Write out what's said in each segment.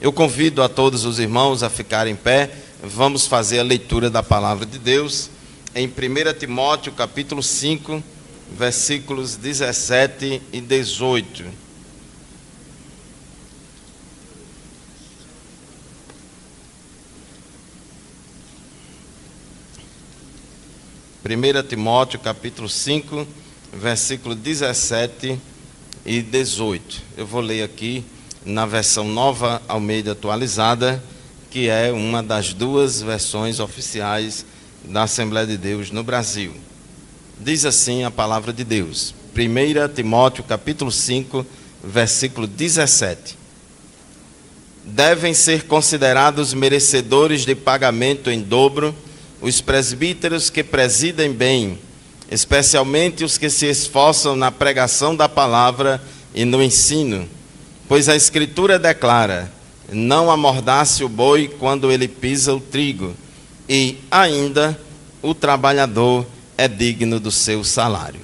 Eu convido a todos os irmãos a ficarem em pé. Vamos fazer a leitura da palavra de Deus em 1 Timóteo, capítulo 5, versículos 17 e 18. Primeira Timóteo, capítulo 5, versículo 17 e 18. Eu vou ler aqui na versão Nova Almeida Atualizada, que é uma das duas versões oficiais da Assembleia de Deus no Brasil. Diz assim a palavra de Deus. 1 Timóteo, capítulo 5, versículo 17. Devem ser considerados merecedores de pagamento em dobro os presbíteros que presidem bem, especialmente os que se esforçam na pregação da palavra e no ensino. Pois a Escritura declara: não amordace o boi quando ele pisa o trigo, e ainda o trabalhador é digno do seu salário.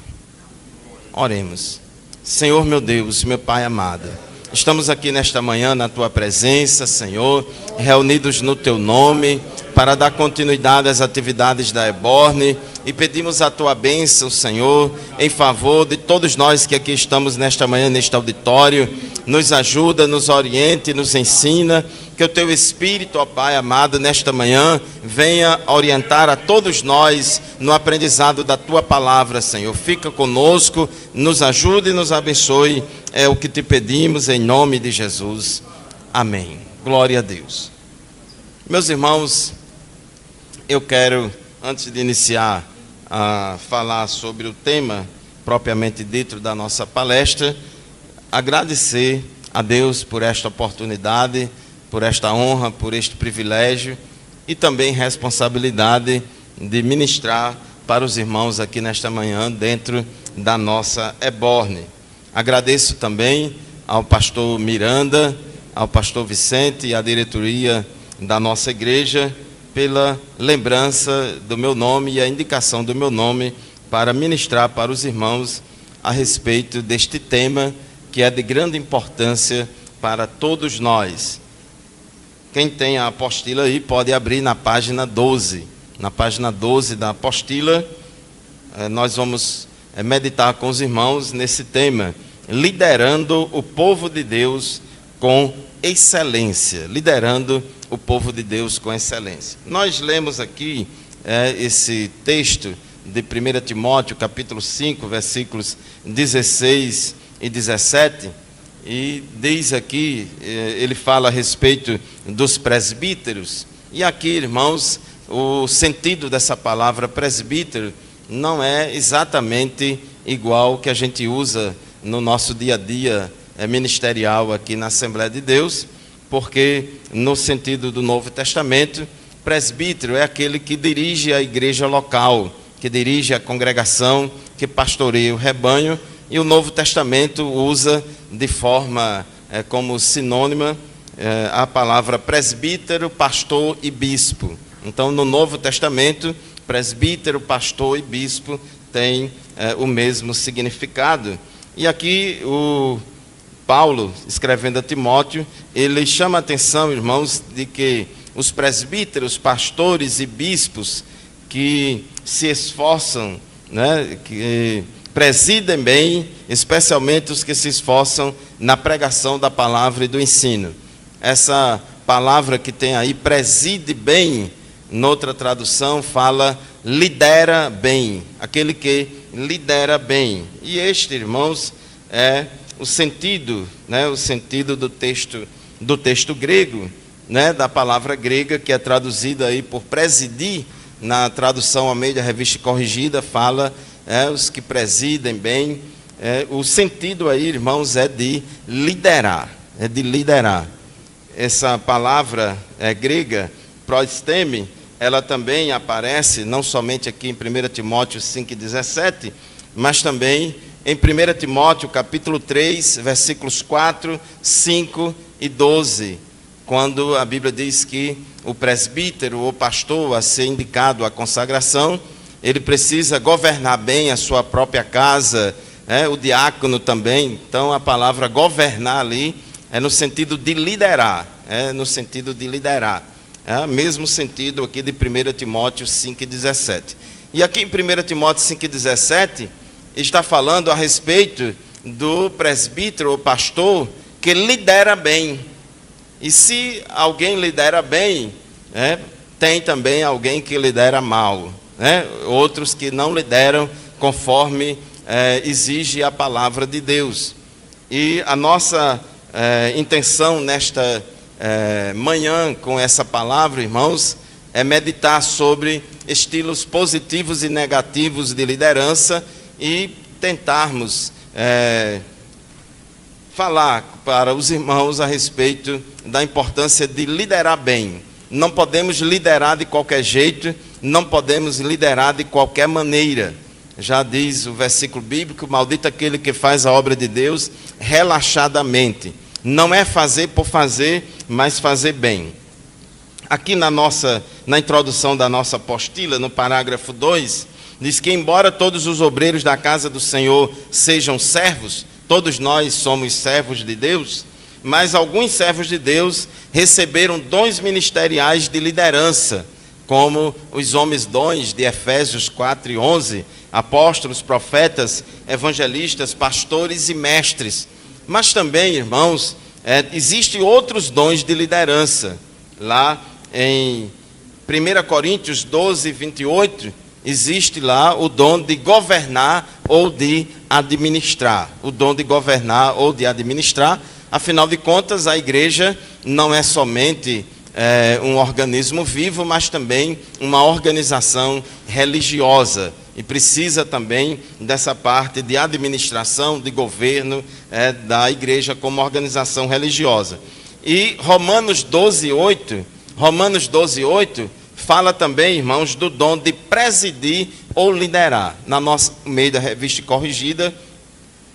Oremos. Senhor meu Deus, meu Pai amado, estamos aqui nesta manhã na Tua presença, Senhor, reunidos no Teu nome, para dar continuidade às atividades da EBORNE, e pedimos a Tua bênção, Senhor, em favor de todos nós que aqui estamos nesta manhã, neste auditório. Nos ajuda, nos oriente, nos ensina, que o Teu Espírito, ó Pai amado, nesta manhã, venha orientar a todos nós no aprendizado da Tua palavra, Senhor. Fica conosco, nos ajude e nos abençoe, é o que Te pedimos em nome de Jesus. Amém. Glória a Deus. Meus irmãos, eu quero, antes de iniciar a falar sobre o tema propriamente dito da nossa palestra, agradecer a Deus por esta oportunidade, por esta honra, por este privilégio e também responsabilidade de ministrar para os irmãos aqui nesta manhã dentro da nossa EBORNE. Agradeço também ao pastor Miranda, ao pastor Vicente e à diretoria da nossa igreja pela lembrança do meu nome e a indicação do meu nome para ministrar para os irmãos a respeito deste tema que é de grande importância para todos nós. Quem tem a apostila aí pode abrir na página 12. Na página 12 da apostila, nós vamos meditar com os irmãos nesse tema, liderando o povo de Deus com excelência. Liderando o povo de Deus com excelência. Nós lemos aqui esse texto de 1 Timóteo, capítulo 5, versículos 16 e 17, e diz aqui, ele fala a respeito dos presbíteros, e aqui, irmãos, o sentido dessa palavra presbítero não é exatamente igual que a gente usa no nosso dia a dia ministerial aqui na Assembleia de Deus, porque no sentido do Novo Testamento, presbítero é aquele que dirige a igreja local, que dirige a congregação, que pastoreia o rebanho, e o Novo Testamento usa de forma como sinônima a palavra presbítero, pastor e bispo. Então, no Novo Testamento, presbítero, pastor e bispo têm o mesmo significado. E aqui o Paulo, escrevendo a Timóteo, ele chama a atenção, irmãos, de que os presbíteros, pastores e bispos que se esforçam, que presidem bem, especialmente os que se esforçam na pregação da palavra e do ensino. Essa palavra que tem aí, preside bem, noutra tradução fala lidera bem, aquele que lidera bem. E este, irmãos, é o sentido do texto grego, da palavra grega que é traduzida aí por presidir, na tradução Almeida Revista Corrigida fala os que presidem bem. O sentido aí, irmãos, é de liderar, Essa palavra grega, proisteme, ela também aparece não somente aqui em 1 Timóteo 5,17, mas também em 1 Timóteo capítulo 3, versículos 4, 5 e 12, quando a Bíblia diz que o presbítero ou pastor a ser indicado à consagração, ele precisa governar bem a sua própria casa, o diácono também. Então a palavra governar ali é no sentido de liderar, é no sentido de liderar. É o mesmo sentido aqui de 1 Timóteo 5,17. E aqui em 1 Timóteo 5,17, está falando a respeito do presbítero ou pastor que lidera bem. E se alguém lidera bem, tem também alguém que lidera mal, outros que não lideram conforme exige a palavra de Deus. E a nossa intenção nesta manhã com essa palavra, irmãos, é meditar sobre estilos positivos e negativos de liderança e tentarmos falar para os irmãos a respeito da importância de liderar bem. Não podemos liderar de qualquer jeito, não podemos liderar de qualquer maneira. Já diz o versículo bíblico: maldito aquele que faz a obra de Deus relaxadamente. Não é fazer por fazer, mas fazer bem. Aqui na introdução da nossa apostila, no parágrafo 2, diz que embora todos os obreiros da casa do Senhor sejam servos, todos nós somos servos de Deus, mas alguns servos de Deus receberam dons ministeriais de liderança, como os homens dons de Efésios 4:11, apóstolos, profetas, evangelistas, pastores e mestres. Mas também, irmãos, existem outros dons de liderança. Lá em 1 Coríntios 12:28, existe lá o dom de governar ou de administrar. O dom de governar ou de administrar. Afinal de contas, a igreja não é somente um organismo vivo, mas também uma organização religiosa. E precisa também dessa parte de administração, de governo da igreja como organização religiosa. E Romanos 12:8 fala também, irmãos, do dom de presidir ou liderar. Na nossa meio da revista corrigida,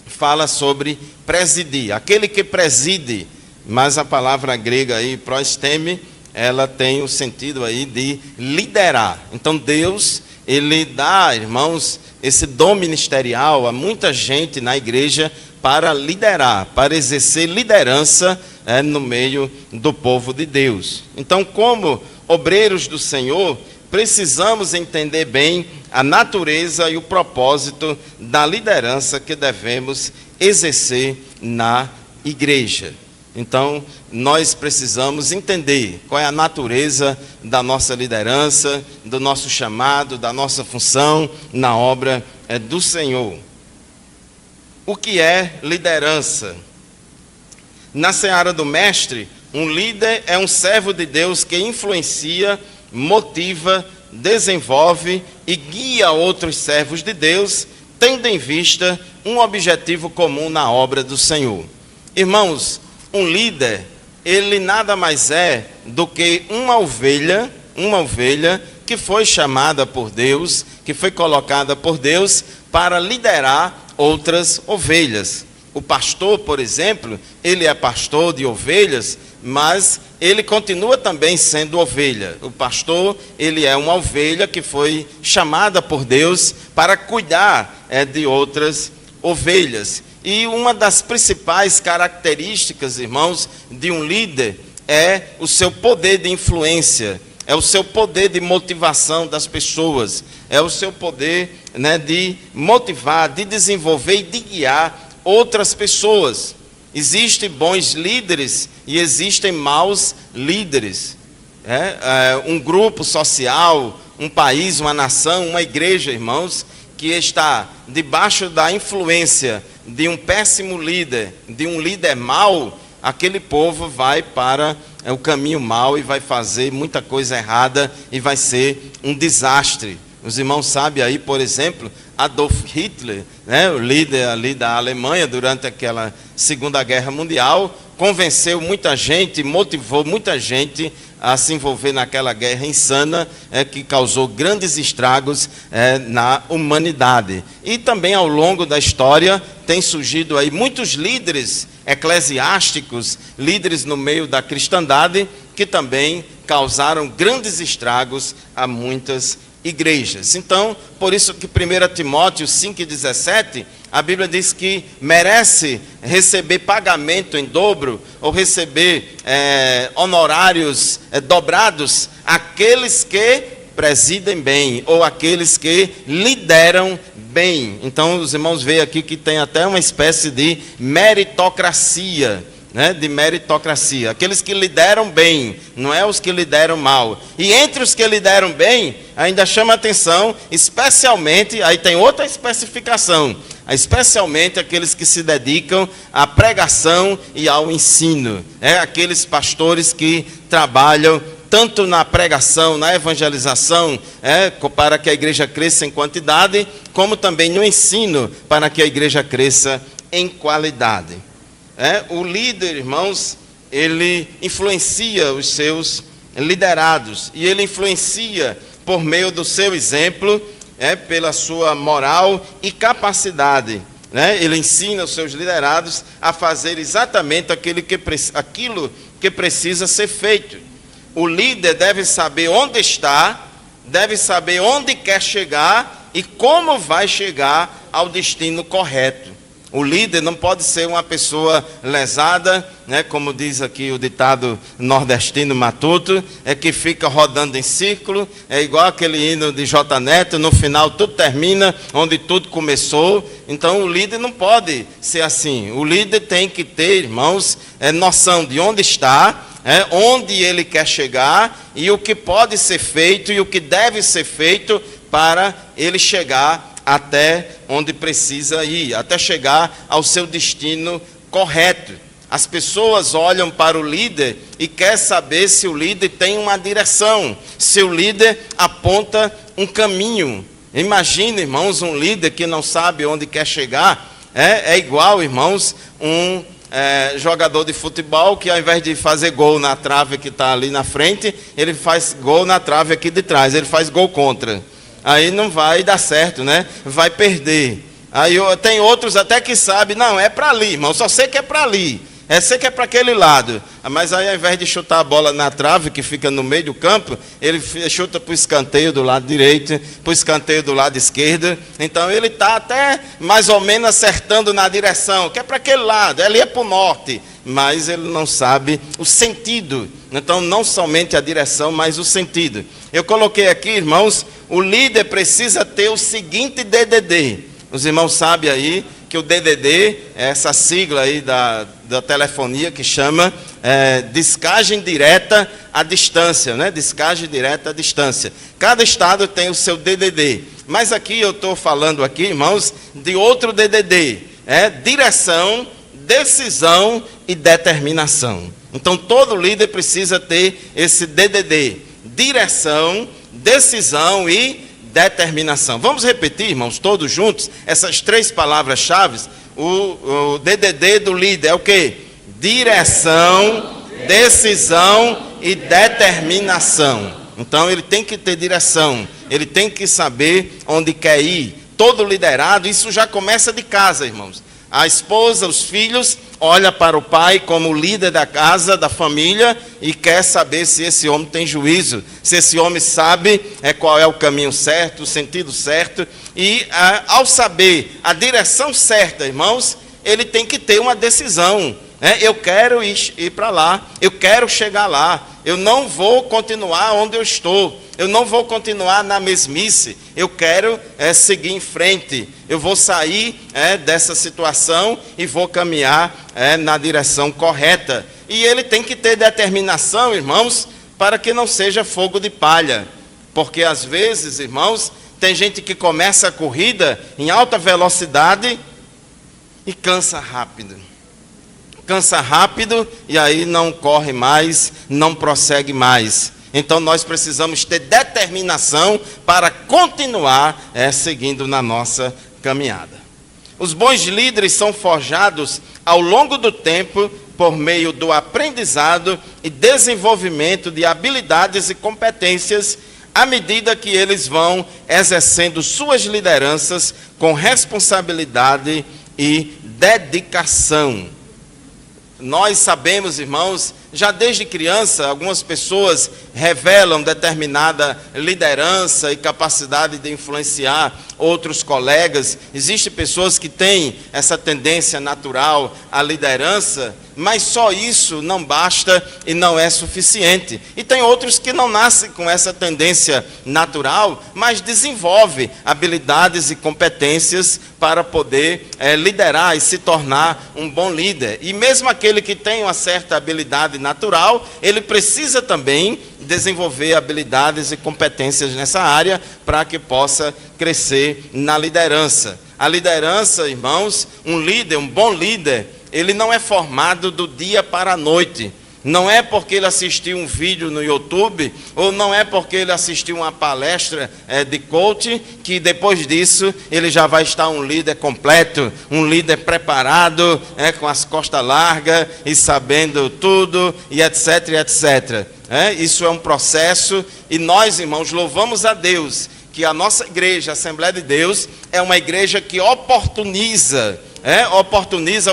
fala sobre presidir, aquele que preside, mas a palavra grega aí, proesteme, ela tem o sentido aí de liderar. Então Deus, Ele dá, irmãos, esse dom ministerial a muita gente na igreja para liderar, para exercer liderança no meio do povo de Deus. Então, como obreiros do Senhor, precisamos entender bem a natureza e o propósito da liderança que devemos exercer na igreja. Então, nós precisamos entender qual é a natureza da nossa liderança, do nosso chamado, da nossa função na obra do Senhor. O que é liderança? Na seara do mestre, um líder é um servo de Deus que influencia, motiva, desenvolve e guia outros servos de Deus, tendo em vista um objetivo comum na obra do Senhor. Irmãos, um líder, ele nada mais é do que uma ovelha que foi chamada por Deus, que foi colocada por Deus para liderar outras ovelhas. O pastor, por exemplo, ele é pastor de ovelhas, mas ele continua também sendo ovelha. O pastor, ele é uma ovelha que foi chamada por Deus para cuidar de outras ovelhas. E uma das principais características, irmãos, de um líder é o seu poder de influência, é o seu poder de motivação das pessoas, é o seu poder, de motivar, de desenvolver e de guiar outras pessoas. Existem bons líderes e existem maus líderes. Um grupo social, um país, uma nação, uma igreja, irmãos, que está debaixo da influência de um péssimo líder, de um líder mau, aquele povo vai para o caminho mau e vai fazer muita coisa errada e vai ser um desastre. Os irmãos sabem aí, por exemplo, Adolf Hitler, o líder ali da Alemanha durante aquela Segunda Guerra Mundial, convenceu muita gente, motivou muita gente a se envolver naquela guerra insana que causou grandes estragos na humanidade. E também ao longo da história tem surgido aí muitos líderes eclesiásticos, líderes no meio da cristandade, que também causaram grandes estragos a muitas igrejas. Então, por isso que 1 Timóteo 5,17, a Bíblia diz que merece receber pagamento em dobro, ou receber honorários dobrados, aqueles que presidem bem, ou aqueles que lideram bem. Então, os irmãos veem aqui que tem até uma espécie de meritocracia, né, de meritocracia, aqueles que lideram bem, não é os que lideram mal. E entre os que lideram bem, ainda chama atenção, especialmente, aí tem outra especificação, especialmente aqueles que se dedicam à pregação e ao ensino, aqueles pastores que trabalham tanto na pregação, na evangelização, para que a igreja cresça em quantidade, como também no ensino, para que a igreja cresça em qualidade. O líder, irmãos, ele influencia os seus liderados, e ele influencia por meio do seu exemplo, pela sua moral e capacidade. Ele ensina os seus liderados a fazer exatamente aquilo que precisa ser feito. O líder deve saber onde está, deve saber onde quer chegar e como vai chegar ao destino correto. O líder não pode ser uma pessoa lesada, como diz aqui o ditado nordestino matuto, que fica rodando em círculo, igual aquele hino de J. Neto, no final tudo termina onde tudo começou. Então o líder não pode ser assim. O líder tem que ter, irmãos, noção de onde está, onde ele quer chegar e o que pode ser feito e o que deve ser feito para ele chegar até onde precisa ir, até chegar ao seu destino correto. As pessoas olham para o líder e querem saber se o líder tem uma direção, se o líder aponta um caminho. Imagina, irmãos, um líder que não sabe onde quer chegar, é igual, irmãos, jogador de futebol que ao invés de fazer gol na trave que está ali na frente, ele faz gol na trave aqui de trás, ele faz gol contra. Aí não vai dar certo, né? Vai perder. Aí tem outros até que sabem, não, é para ali, irmão, só sei que é para ali. Sei que é para aquele lado. Mas aí ao invés de chutar a bola na trave, que fica no meio do campo, ele chuta para o escanteio do lado direito, para o escanteio do lado esquerdo. Então ele está até mais ou menos acertando na direção, que é para aquele lado, ali é para o norte. Mas ele não sabe o sentido. Então não somente a direção, mas o sentido. Eu coloquei aqui, irmãos, o líder precisa ter o seguinte DDD. Os irmãos sabem aí que o DDD é essa sigla aí da telefonia que chama descagem direta à distância, né? Descagem direta à distância. Cada estado tem o seu DDD. Mas aqui eu estou falando aqui, irmãos, de outro DDD. Direção, decisão e determinação. Então todo líder precisa ter esse DDD. Direção, decisão e determinação. Vamos repetir, irmãos, todos juntos, essas três palavras-chave. O DDD do líder é o quê? Direção, decisão e determinação. Então ele tem que ter direção, ele tem que saber onde quer ir. Todo liderado, isso já começa de casa, irmãos. A esposa, os filhos, olha para o pai como líder da casa, da família, e quer saber se esse homem tem juízo, se esse homem sabe qual é o caminho certo, o sentido certo. E ao saber a direção certa, irmãos, ele tem que ter uma decisão. Eu quero ir para lá, eu quero chegar lá, eu não vou continuar onde eu estou, eu não vou continuar na mesmice, eu quero seguir em frente, eu vou sair dessa situação e vou caminhar na direção correta. E ele tem que ter determinação, irmãos, para que não seja fogo de palha, porque às vezes, irmãos, tem gente que começa a corrida em alta velocidade e cansa rápido. Cansa rápido e aí não corre mais, não prossegue mais. Então nós precisamos ter determinação para continuar seguindo na nossa caminhada. Os bons líderes são forjados ao longo do tempo por meio do aprendizado e desenvolvimento de habilidades e competências à medida que eles vão exercendo suas lideranças com responsabilidade e dedicação. Nós sabemos, irmãos, Já desde criança, algumas pessoas revelam determinada liderança e capacidade de influenciar outros colegas. Existem pessoas que têm essa tendência natural à liderança, mas só isso não basta e não é suficiente. E tem outros que não nascem com essa tendência natural, mas desenvolvem habilidades e competências para poder liderar e se tornar um bom líder. E mesmo aquele que tem uma certa habilidade natural, ele precisa também desenvolver habilidades e competências nessa área para que possa crescer na liderança. A liderança, irmãos, um líder, um bom líder, ele não é formado do dia para a noite. Não é porque ele assistiu um vídeo no YouTube, ou não é porque ele assistiu uma palestra de coaching, que depois disso ele já vai estar um líder completo, um líder preparado, com as costas largas e sabendo tudo, e etc, etc. Isso é um processo, e nós, irmãos, louvamos a Deus, que a nossa igreja, a Assembleia de Deus, é uma igreja que oportuniza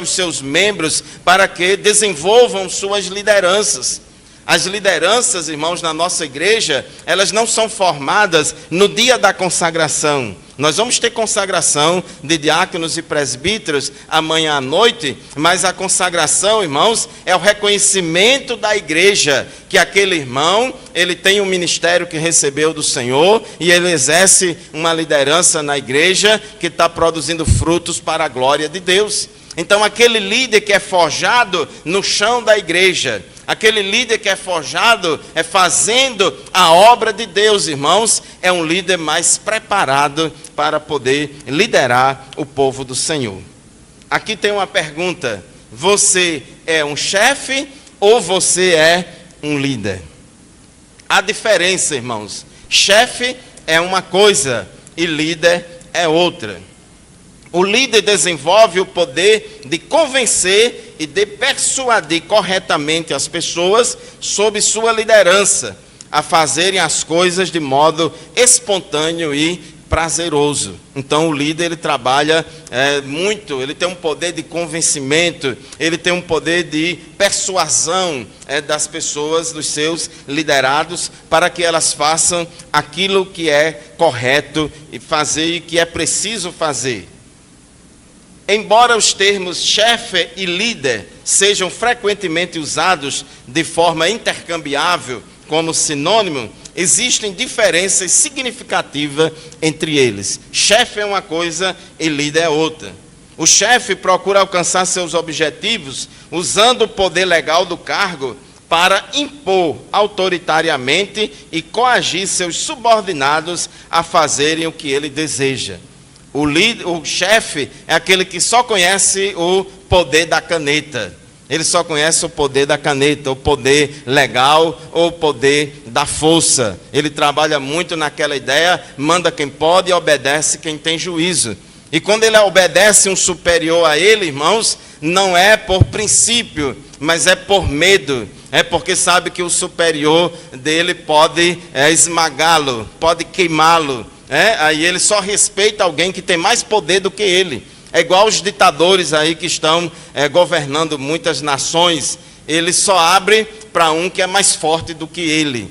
os seus membros para que desenvolvam suas lideranças. As lideranças, irmãos, na nossa igreja, elas não são formadas no dia da consagração. Nós vamos ter consagração de diáconos e presbíteros amanhã à noite, mas a consagração, irmãos, é o reconhecimento da igreja, que aquele irmão, ele tem um ministério que recebeu do Senhor, e ele exerce uma liderança na igreja que está produzindo frutos para a glória de Deus. Então, aquele líder que é forjado no chão da igreja, aquele líder que é forjado, fazendo a obra de Deus, irmãos, é um líder mais preparado para poder liderar o povo do Senhor. Aqui tem uma pergunta: você é um chefe ou você é um líder? A diferença, irmãos, chefe é uma coisa e líder é outra. O líder desenvolve o poder de convencer e de persuadir corretamente as pessoas sob sua liderança a fazerem as coisas de modo espontâneo e prazeroso. Então o líder, ele trabalha muito, ele tem um poder de convencimento, ele tem um poder de persuasão das pessoas, dos seus liderados, para que elas façam aquilo que é correto e fazer e que é preciso fazer. Embora os termos chefe e líder sejam frequentemente usados de forma intercambiável como sinônimo, existem diferenças significativas entre eles. Chefe é uma coisa e líder é outra. O chefe procura alcançar seus objetivos usando o poder legal do cargo para impor autoritariamente e coagir seus subordinados a fazerem o que ele deseja. O chefe é aquele que só conhece o poder da caneta. Ele só conhece o poder da caneta, o poder legal ou o poder da força. Ele trabalha muito naquela ideia, manda quem pode e obedece quem tem juízo. E quando ele obedece um superior a ele, irmãos, não é por princípio, mas é por medo. É porque sabe que o superior dele pode esmagá-lo, pode queimá-lo. Aí ele só respeita alguém que tem mais poder do que ele. É igual os ditadores aí que estão governando muitas nações. Ele só abre para um que é mais forte do que ele,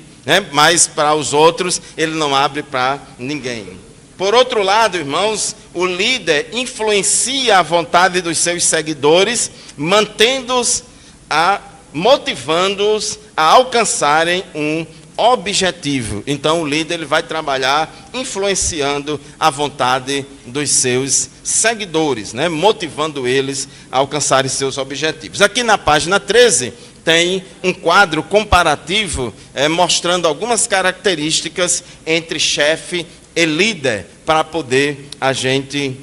mas para os outros ele não abre para ninguém. Por outro lado, irmãos, o líder influencia a vontade dos seus seguidores, mantendo-os, motivando-os a alcançarem um objetivo. Então o líder, ele vai trabalhar influenciando a vontade dos seus seguidores, motivando eles a alcançarem seus objetivos. Aqui na página 13 tem um quadro comparativo mostrando algumas características entre chefe e líder para poder a gente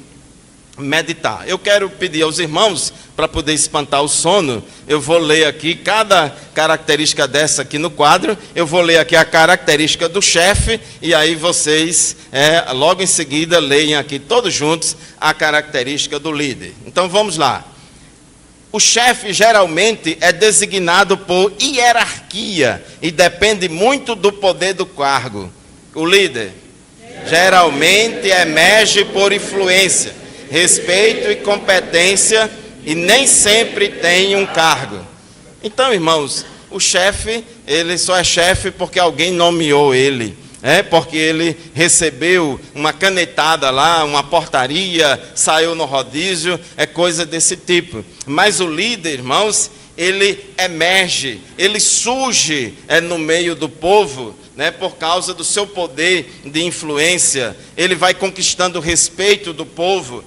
meditar. Eu quero pedir aos irmãos, para poder espantar o sono, eu vou ler aqui cada característica dessa aqui no quadro. Eu vou ler aqui a característica do chefe, e aí vocês, logo em seguida, leem aqui todos juntos a característica do líder. Então vamos lá. O chefe geralmente é designado por hierarquia e depende muito do poder do cargo. O líder geralmente emerge por influência, respeito e competência, e nem sempre tem um cargo. Então, irmãos, o chefe, ele só é chefe porque alguém nomeou ele. Porque ele recebeu uma canetada lá, uma portaria, saiu no rodízio, é coisa desse tipo. Mas o líder, irmãos, ele emerge, ele surge no meio do povo, por causa do seu poder de influência. Ele vai conquistando o respeito do povo,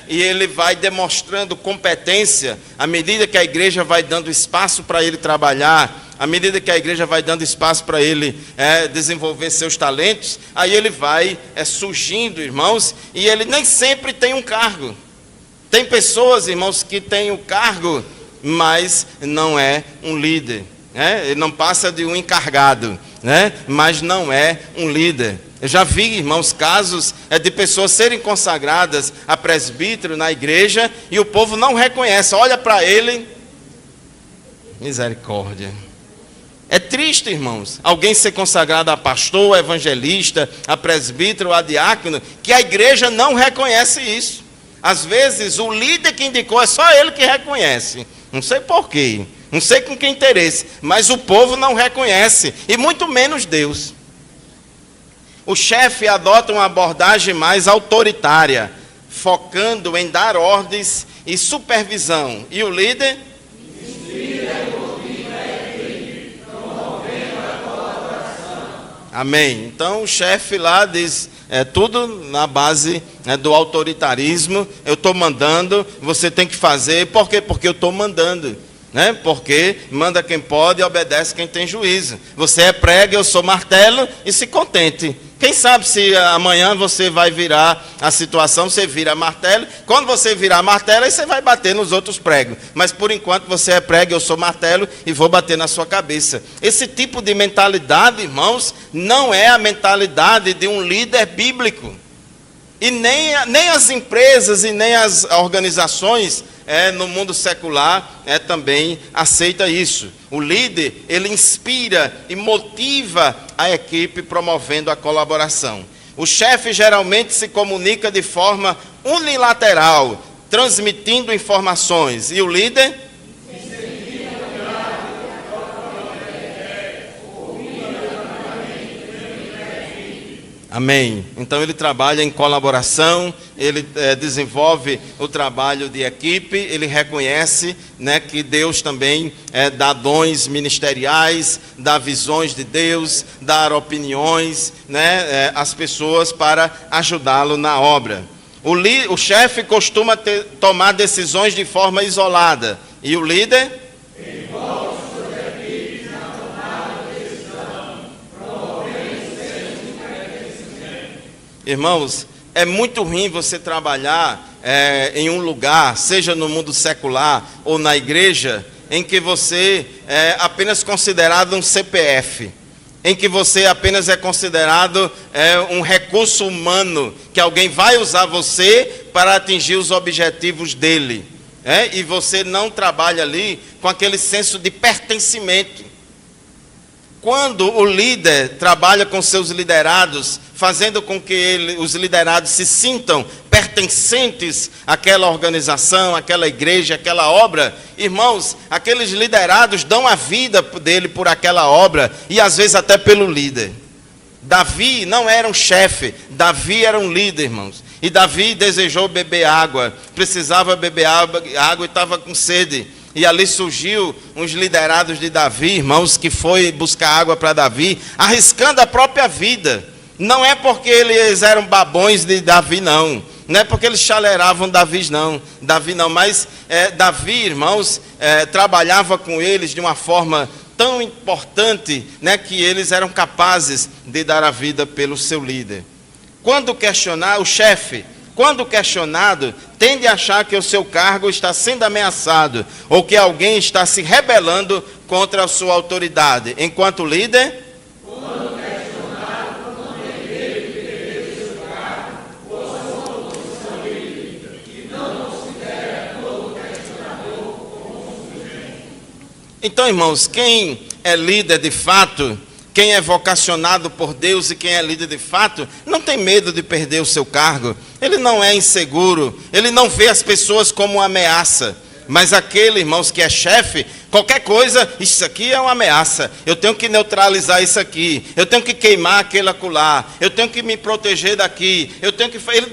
e ele vai demonstrando competência à medida que a igreja vai dando espaço para ele trabalhar. À medida que a igreja vai dando espaço para ele desenvolver seus talentos, aí ele vai surgindo, irmãos, e ele nem sempre tem um cargo. Tem pessoas, irmãos, que têm o cargo, mas não é um líder. Ele não passa de um encarregado, mas não é um líder. Eu já vi, irmãos, casos de pessoas serem consagradas a presbítero na igreja e o povo não reconhece, olha para ele, misericórdia. É triste, irmãos, alguém ser consagrado a pastor, a evangelista, a presbítero, a diácono, que a igreja não reconhece isso. Às vezes, o líder que indicou é só ele que reconhece. Não sei porquê, não sei com que interesse, mas o povo não reconhece, e muito menos Deus. O chefe adota uma abordagem mais autoritária, focando em dar ordens e supervisão. E o líder? Amém. Então o chefe lá diz, tudo na base do autoritarismo. Eu estou mandando, você tem que fazer. Por quê? Porque eu estou mandando. Porque manda quem pode e obedece quem tem juízo. Você é prego, eu sou martelo, e se contente. Quem sabe se amanhã você vai virar a situação, você vira martelo. Quando você virar martelo, aí você vai bater nos outros pregos. Mas por enquanto você é prego, eu sou martelo e vou bater na sua cabeça. Esse tipo de mentalidade, irmãos, não é a mentalidade de um líder bíblico. E nem as empresas e nem as organizações no mundo secular também aceita isso. O líder, ele inspira e motiva a equipe promovendo a colaboração. O chefe geralmente se comunica de forma unilateral, transmitindo informações. E o líder? Amém. Então ele trabalha em colaboração, ele desenvolve o trabalho de equipe, ele reconhece que Deus também dá dons ministeriais, dá visões de Deus, dá opiniões às pessoas para ajudá-lo na obra. O chefe costuma tomar decisões de forma isolada. E o líder? Irmãos, é muito ruim você trabalhar em um lugar, seja no mundo secular ou na igreja, em que você é apenas considerado um CPF, em que você apenas é considerado um recurso humano, que alguém vai usar você para atingir os objetivos dele. E você não trabalha ali com aquele senso de pertencimento. Quando o líder trabalha com seus liderados, fazendo com que os liderados se sintam pertencentes àquela organização, àquela igreja, àquela obra, irmãos, aqueles liderados dão a vida dele por aquela obra e às vezes até pelo líder. Davi não era um chefe, Davi era um líder, irmãos. E Davi desejou beber água, precisava beber água e estava com sede. E ali surgiu uns liderados de Davi, irmãos, que foi buscar água para Davi, arriscando a própria vida. Não é porque eles eram babões de Davi, não. Não é porque eles chaleravam Davi, não. Mas Davi, irmãos, trabalhava com eles de uma forma tão importante, que eles eram capazes de dar a vida pelo seu líder. Quando questionar o chefe, quando questionado, tende a achar que o seu cargo está sendo ameaçado ou que alguém está se rebelando contra a sua autoridade. Enquanto líder, quando questionado, não tem medo de perder o seu cargo ou a sua posição bíblica, e não considera todo questionador como um sujeito. Então, irmãos, quem é líder de fato, quem é vocacionado por Deus e quem é líder de fato, não tem medo de perder o seu cargo. Ele não é inseguro, ele não vê as pessoas como uma ameaça. Mas aquele, irmãos, que é chefe, Qualquer coisa, isso aqui é uma ameaça. Eu tenho que neutralizar isso aqui. Eu tenho que queimar aquele acolá. Eu tenho que me proteger daqui. Ele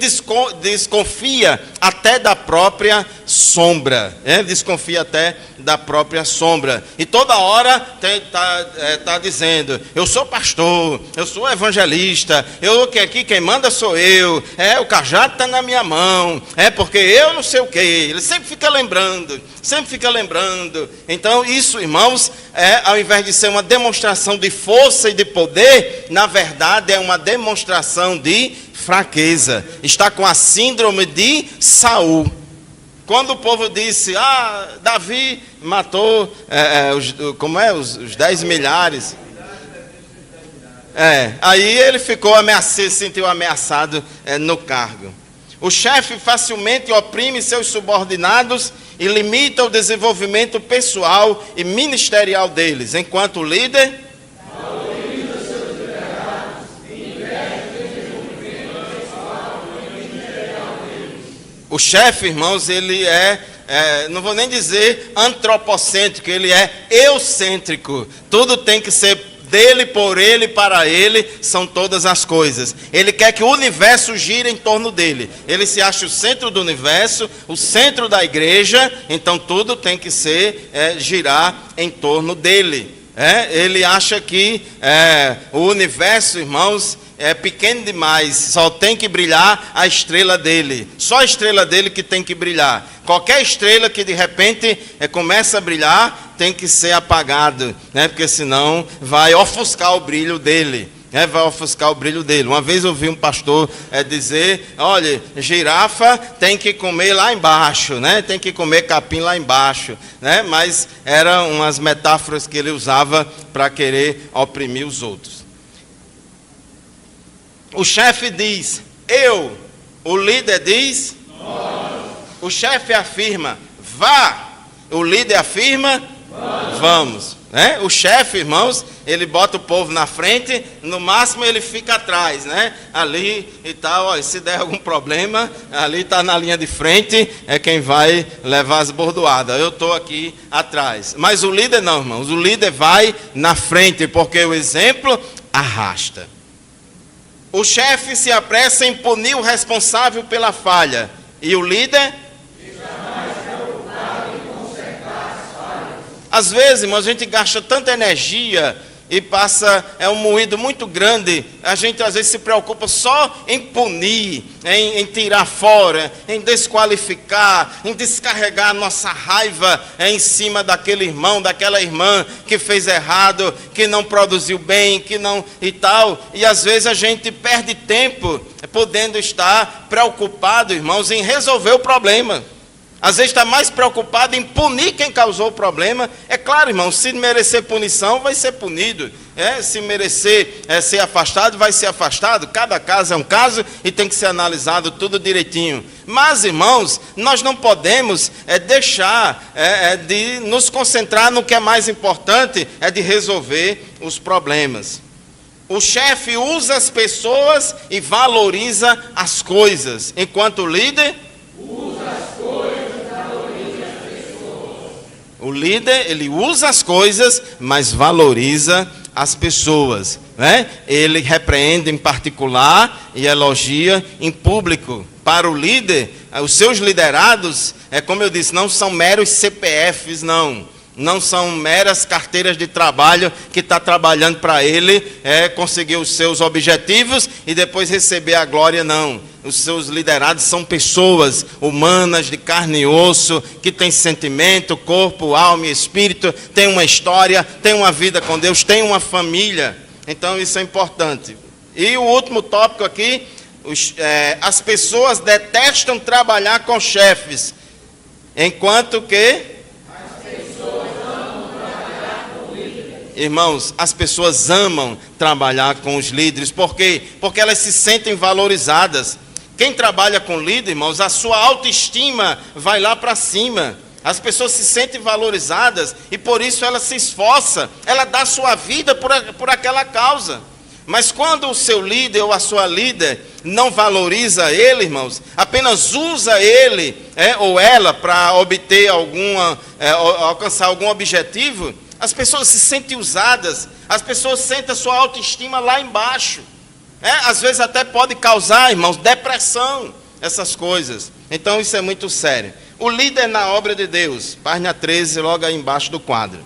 desconfia até da própria sombra. Ele desconfia até da própria sombra. E toda hora está dizendo: eu sou pastor, eu sou evangelista, quem manda sou eu. O cajado está na minha mão. Porque eu não sei o quê. Ele sempre fica lembrando. Então isso, irmãos, ao invés de ser uma demonstração de força e de poder, na verdade é uma demonstração de fraqueza. Está com a síndrome de Saul. Quando o povo disse: Davi matou os 10 milhares. Aí ele se sentiu ameaçado no cargo. O chefe facilmente oprime seus subordinados e limita o desenvolvimento pessoal e ministerial deles, enquanto o líder valoriza seus liderados e investe o desenvolvimento pessoal e ministerial deles. O chefe, irmãos, ele não vou nem dizer antropocêntrico, ele é eucêntrico. Tudo tem que ser dele, por ele, para ele, são todas as coisas. Ele quer que o universo gire em torno dele. Ele se acha o centro do universo, o centro da igreja, então tudo tem que girar em torno dele. Ele acha que o universo, irmãos, é pequeno demais, só tem que brilhar a estrela dele. Só a estrela dele que tem que brilhar. Qualquer estrela que de repente começa a brilhar, tem que ser apagado, porque senão vai ofuscar o brilho dele. Uma vez eu vi um pastor dizer: olha, girafa tem que comer lá embaixo, tem que comer capim lá embaixo, mas eram umas metáforas que ele usava para querer oprimir os outros. O chefe diz: eu. O líder diz: nós. O chefe afirma: vá. O líder afirma: vamos. O chefe, irmãos, ele bota o povo na frente, no máximo ele fica atrás, ali e tal. Se der algum problema, ali está na linha de frente, é quem vai levar as bordoadas. Eu estou aqui atrás. Mas o líder não, irmãos, o líder vai na frente, porque o exemplo arrasta. O chefe se apressa em punir o responsável pela falha, e o líder às vezes, irmãos, a gente gasta tanta energia e passa um moído muito grande. A gente às vezes se preocupa só em punir, em tirar fora, em desqualificar, em descarregar a nossa raiva em cima daquele irmão, daquela irmã que fez errado, que não produziu bem, que não e tal. E às vezes a gente perde tempo podendo estar preocupado, irmãos, em resolver o problema. Às vezes está mais preocupado em punir quem causou o problema. É claro, irmão, se merecer punição, vai ser punido. Se merecer ser afastado, vai ser afastado. Cada caso é um caso e tem que ser analisado tudo direitinho. Mas, irmãos, nós não podemos deixar de nos concentrar no que é mais importante, de resolver os problemas. O chefe usa as pessoas e valoriza as coisas, enquanto o líder usa as coisas. O líder, ele usa as coisas, mas valoriza as pessoas, Ele repreende em particular e elogia em público. Para o líder, os seus liderados, como eu disse, não são meros CPFs, não são meras carteiras de trabalho que está trabalhando para ele conseguir os seus objetivos e depois receber a glória, não. Os seus liderados são pessoas humanas, de carne e osso, que têm sentimento, corpo, alma e espírito, têm uma história, têm uma vida com Deus, têm uma família. Então isso é importante. E o último tópico aqui, as pessoas detestam trabalhar com chefes, enquanto que irmãos, as pessoas amam trabalhar com os líderes. Por quê? Porque elas se sentem valorizadas. Quem trabalha com líder, irmãos, a sua autoestima vai lá para cima. As pessoas se sentem valorizadas e por isso ela se esforça. Ela dá sua vida por aquela causa. Mas quando o seu líder ou a sua líder não valoriza ele, irmãos, apenas usa ele ou ela para obter alcançar algum objetivo, as pessoas se sentem usadas, as pessoas sentem a sua autoestima lá embaixo. Às vezes até pode causar, irmãos, depressão, essas coisas. Então isso é muito sério. O líder na obra de Deus, página 13, logo aí embaixo do quadro.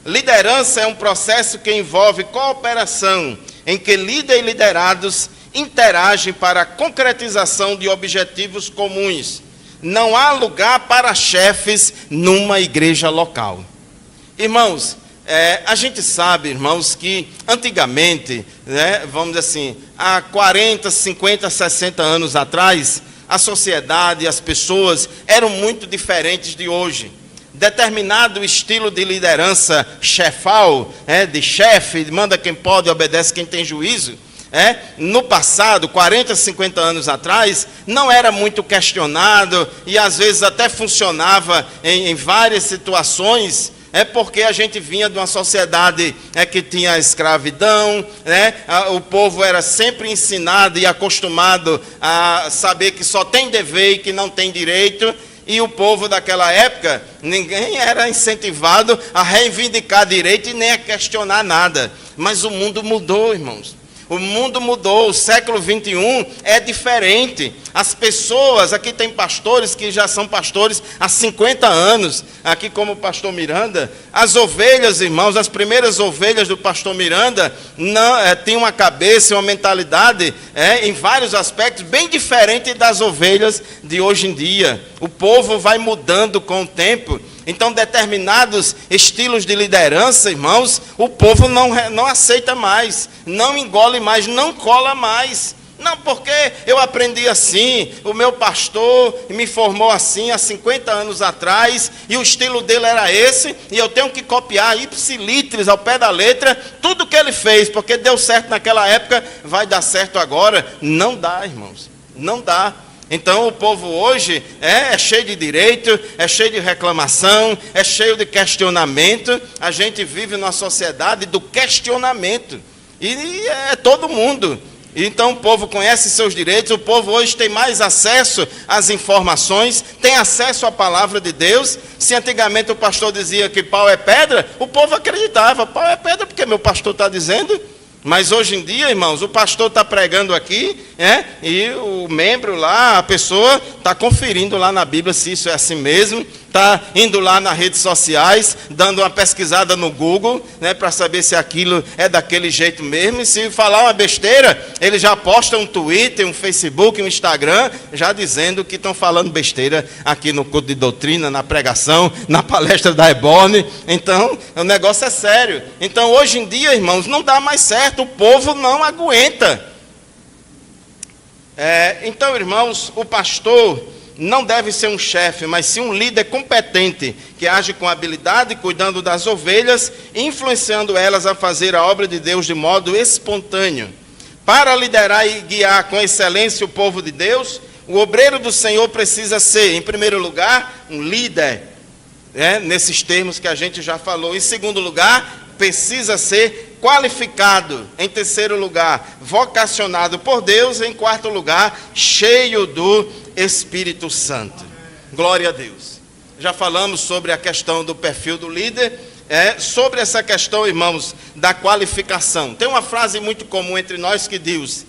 Liderança é um processo que envolve cooperação, em que líder e liderados interagem para a concretização de objetivos comuns. Não há lugar para chefes numa igreja local. Irmãos, a gente sabe, irmãos, que antigamente, vamos dizer assim, há 40, 50, 60 anos atrás, a sociedade e as pessoas eram muito diferentes de hoje. Determinado estilo de liderança chefal, de chefe, manda quem pode, obedece quem tem juízo, no passado, 40, 50 anos atrás, não era muito questionado e às vezes até funcionava em várias situações, porque a gente vinha de uma sociedade que tinha a escravidão, o povo era sempre ensinado e acostumado a saber que só tem dever e que não tem direito. E o povo daquela época, ninguém era incentivado a reivindicar direito e nem a questionar nada. Mas o mundo mudou, irmãos. O mundo mudou, o século 21 é diferente. As pessoas, aqui tem pastores que já são pastores há 50 anos, aqui como o pastor Miranda. As ovelhas, irmãos, as primeiras ovelhas do pastor Miranda tinham uma cabeça e uma mentalidade em vários aspectos bem diferente das ovelhas de hoje em dia. O povo vai mudando com o tempo. Então, determinados estilos de liderança, irmãos, o povo não aceita mais, não engole mais, não cola mais. Não, porque eu aprendi assim, o meu pastor me formou assim há 50 anos atrás, e o estilo dele era esse, e eu tenho que copiar ipsilitris ao pé da letra, tudo que ele fez, porque deu certo naquela época, vai dar certo agora. Não dá, irmãos, não dá. Então o povo hoje é cheio de direito, é cheio de reclamação, é cheio de questionamento. A gente vive numa sociedade do questionamento, e é todo mundo. Então o povo conhece seus direitos, o povo hoje tem mais acesso às informações, tem acesso à palavra de Deus. Se antigamente o pastor dizia que pau é pedra, o povo acreditava, pau é pedra porque meu pastor está dizendo. Mas hoje em dia, irmãos, o pastor está pregando aqui, e o membro lá, a pessoa está conferindo lá na Bíblia se isso é assim mesmo, está indo lá nas redes sociais, dando uma pesquisada no Google, para saber se aquilo é daquele jeito mesmo. E se falar uma besteira, ele já posta um Twitter, um Facebook, um Instagram, já dizendo que estão falando besteira aqui no culto de doutrina, na pregação, na palestra da Ebone. Então, o negócio é sério. Então, hoje em dia, irmãos, não dá mais certo, o povo não aguenta. Então, irmãos, o pastor não deve ser um chefe, mas sim um líder competente, que age com habilidade, cuidando das ovelhas, influenciando elas a fazer a obra de Deus de modo espontâneo. Para liderar e guiar com excelência o povo de Deus, o obreiro do Senhor precisa ser, em primeiro lugar, um líder, nesses termos que a gente já falou. Em segundo lugar, precisa ser qualificado. Em terceiro lugar, vocacionado por Deus. Em quarto lugar, cheio do Espírito Santo. Glória a Deus. Já falamos sobre a questão do perfil do líder. Sobre essa questão, irmãos, da qualificação. Tem uma frase muito comum entre nós que diz: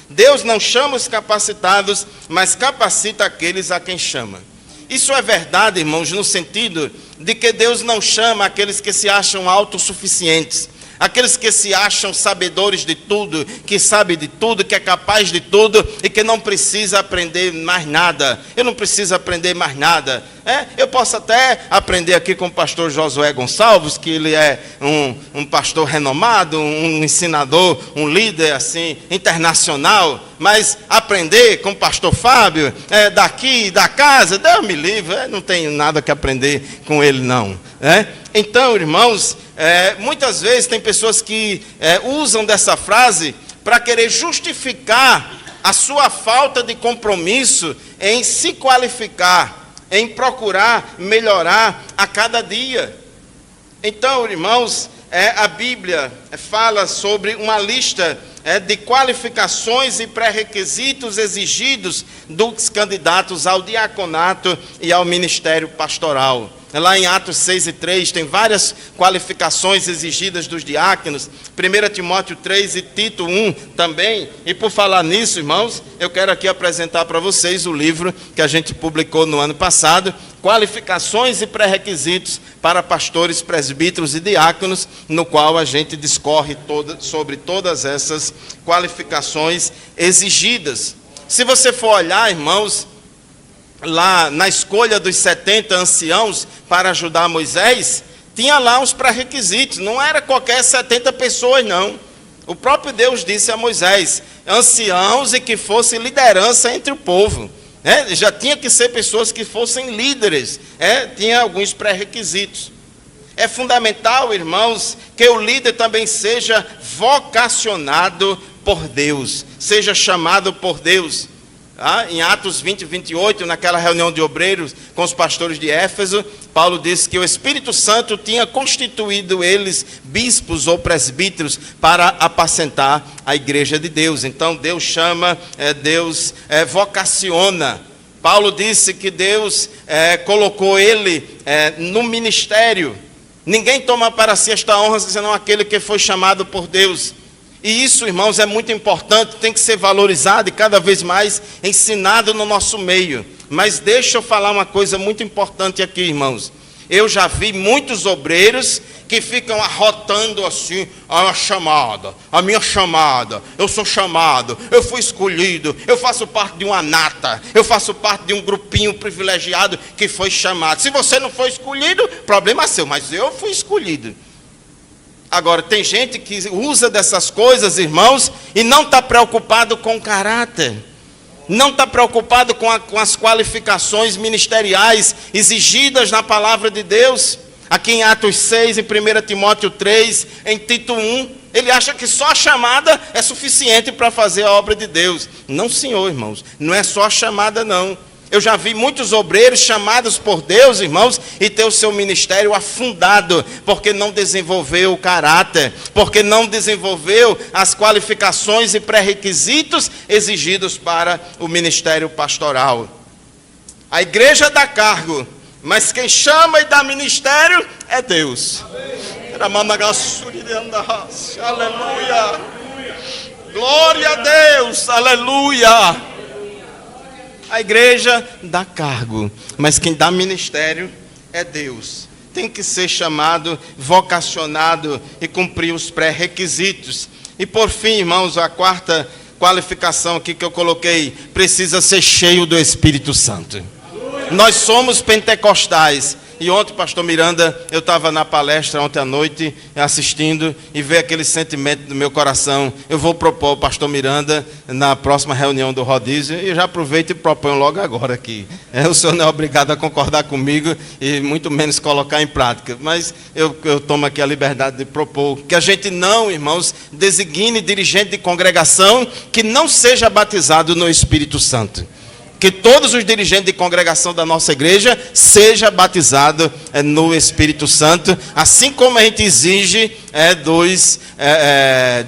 Deus não chama os capacitados, mas capacita aqueles a quem chama. Isso é verdade, irmãos, no sentido de que Deus não chama aqueles que se acham autossuficientes, aqueles que se acham sabedores de tudo, que sabe de tudo, que é capaz de tudo e que não precisa aprender mais nada. Eu não preciso aprender mais nada. Eu posso até aprender aqui com o pastor Josué Gonçalves, que ele é um pastor renomado, um ensinador, um líder assim internacional, mas aprender com o pastor Fábio, daqui, da casa, Deus me livre, não tenho nada que aprender com ele não. Então, irmãos, muitas vezes tem pessoas que usam dessa frase para querer justificar a sua falta de compromisso em se qualificar, em procurar melhorar a cada dia. Então, irmãos, a Bíblia fala sobre uma lista de qualificações e pré-requisitos exigidos dos candidatos ao diaconato e ao ministério pastoral. Lá em Atos 6 e 3 tem várias qualificações exigidas dos diáconos, 1 Timóteo 3 e Tito 1 também. E por falar nisso, irmãos, eu quero aqui apresentar para vocês o livro que a gente publicou no ano passado, Qualificações e Pré-requisitos para Pastores, Presbíteros e Diáconos, no qual a gente discorre sobre todas essas qualificações exigidas. Se você for olhar, irmãos, lá na escolha dos 70 anciãos para ajudar Moisés, tinha lá uns pré-requisitos, não era qualquer 70 pessoas não. O próprio Deus disse a Moisés, anciãos e que fosse liderança entre o povo. Já tinha que ser pessoas que fossem líderes, tinha alguns pré-requisitos. É fundamental, irmãos, que o líder também seja vocacionado por Deus, seja chamado por Deus. Em Atos 20 e 28, naquela reunião de obreiros com os pastores de Éfeso, Paulo disse que o Espírito Santo tinha constituído eles bispos ou presbíteros para apacentar a igreja de Deus. Então Deus chama, Deus vocaciona. Paulo disse que Deus colocou ele no ministério. Ninguém toma para si esta honra senão aquele que foi chamado por Deus. E isso, irmãos, é muito importante, tem que ser valorizado e cada vez mais ensinado no nosso meio. Mas deixa eu falar uma coisa muito importante aqui, irmãos. Eu já vi muitos obreiros que ficam arrotando assim, a minha chamada, eu sou chamado, eu fui escolhido, eu faço parte de uma nata, eu faço parte de um grupinho privilegiado que foi chamado. Se você não foi escolhido, problema é seu, mas eu fui escolhido. Agora, tem gente que usa dessas coisas, irmãos, e não está preocupado com o caráter. Não está preocupado com as qualificações ministeriais exigidas na palavra de Deus. Aqui em Atos 6, em 1 Timóteo 3, em Tito 1, ele acha que só a chamada é suficiente para fazer a obra de Deus. Não, senhor, irmãos, não é só a chamada, não. Eu já vi muitos obreiros chamados por Deus, irmãos, e ter o seu ministério afundado, porque não desenvolveu o caráter, porque não desenvolveu as qualificações e pré-requisitos exigidos para o ministério pastoral. A igreja dá cargo, mas quem chama e dá ministério é Deus. Aleluia! Glória a Deus! Aleluia! A igreja dá cargo, mas quem dá ministério é Deus. Tem que ser chamado, vocacionado e cumprir os pré-requisitos. E por fim, irmãos, a quarta qualificação aqui que eu coloquei, precisa ser cheio do Espírito Santo. Nós somos pentecostais. E ontem, pastor Miranda, eu estava na palestra ontem à noite, assistindo, e veio aquele sentimento do meu coração. Eu vou propor ao pastor Miranda, na próxima reunião do rodízio, e eu já aproveito e proponho logo agora aqui. O senhor não é obrigado a concordar comigo, e muito menos colocar em prática. Mas eu tomo aqui a liberdade de propor que a gente não, irmãos, designe dirigente de congregação que não seja batizado no Espírito Santo. Que todos os dirigentes de congregação da nossa igreja sejam batizados no Espírito Santo, assim como a gente exige dos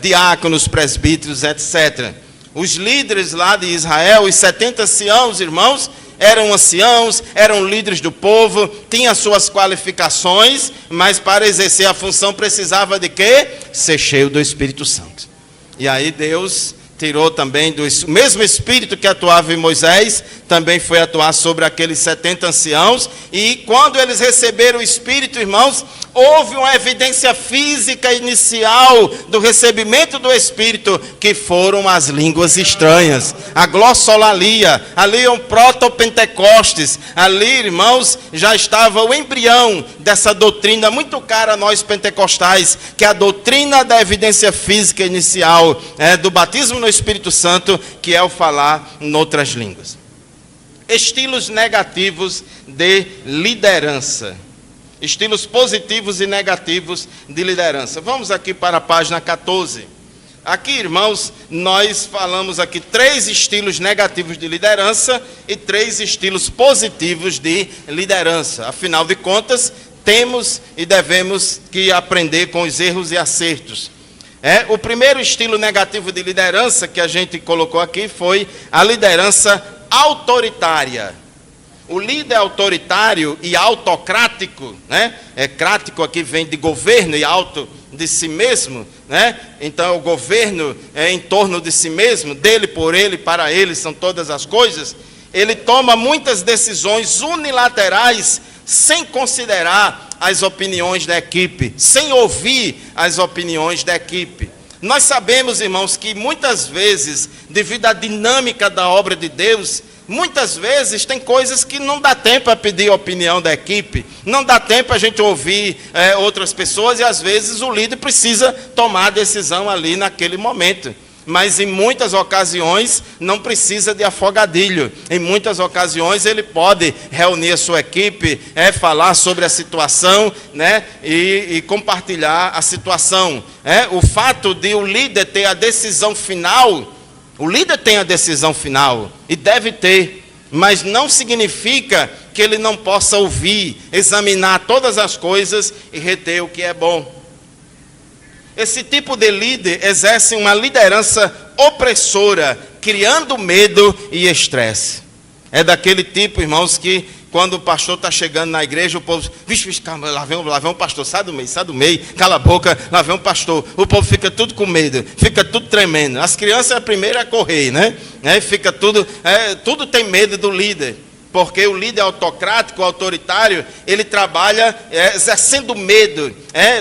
diáconos, presbíteros, etc. Os líderes lá de Israel, os 70 anciãos, irmãos, eram anciãos, eram líderes do povo, tinham suas qualificações, mas para exercer a função precisava de quê? Ser cheio do Espírito Santo. E aí Deus tirou também do mesmo Espírito que atuava em Moisés, também foi atuar sobre aqueles 70 anciãos, e quando eles receberam o Espírito, irmãos, houve uma evidência física inicial do recebimento do Espírito, que foram as línguas estranhas, a glossolalia, ali um proto-pentecostes, ali, irmãos, já estava o embrião dessa doutrina muito cara a nós pentecostais, que é a doutrina da evidência física inicial, do batismo no Espírito Santo, que é o falar em outras línguas. Estilos negativos de liderança. Estilos positivos e negativos de liderança. Vamos aqui para a página 14. Aqui, irmãos, nós falamos aqui 3 estilos negativos de liderança e 3 estilos positivos de liderança. Afinal de contas, temos e devemos que aprender com os erros e acertos. O primeiro estilo negativo de liderança que a gente colocou aqui foi a liderança autoritária. O líder autoritário e autocrático, crático aqui vem de governo e auto de si mesmo, Então o governo é em torno de si mesmo, dele, por ele, para ele, são todas as coisas. Ele toma muitas decisões unilaterais sem considerar as opiniões da equipe, sem ouvir as opiniões da equipe. Nós sabemos, irmãos, que muitas vezes, devido à dinâmica da obra de Deus, muitas vezes tem coisas que não dá tempo a pedir a opinião da equipe, não dá tempo a gente ouvir outras pessoas, e às vezes o líder precisa tomar a decisão ali naquele momento. Mas em muitas ocasiões não precisa de afogadilho. Em muitas ocasiões ele pode reunir a sua equipe, falar sobre a situação, e compartilhar a situação. O fato de o líder ter a decisão final, o líder tem a decisão final e deve ter, mas não significa que ele não possa ouvir, examinar todas as coisas e reter o que é bom. Esse tipo de líder exerce uma liderança opressora, criando medo e estresse. É daquele tipo, irmãos, que quando o pastor está chegando na igreja, o povo, vixe, calma, lá vem um pastor, sai do meio, cala a boca, lá vem um pastor. O povo fica tudo com medo, fica tudo tremendo. As crianças a primeira a correr, fica tudo tem medo do líder. Porque o líder autocrático, autoritário, ele trabalha exercendo medo,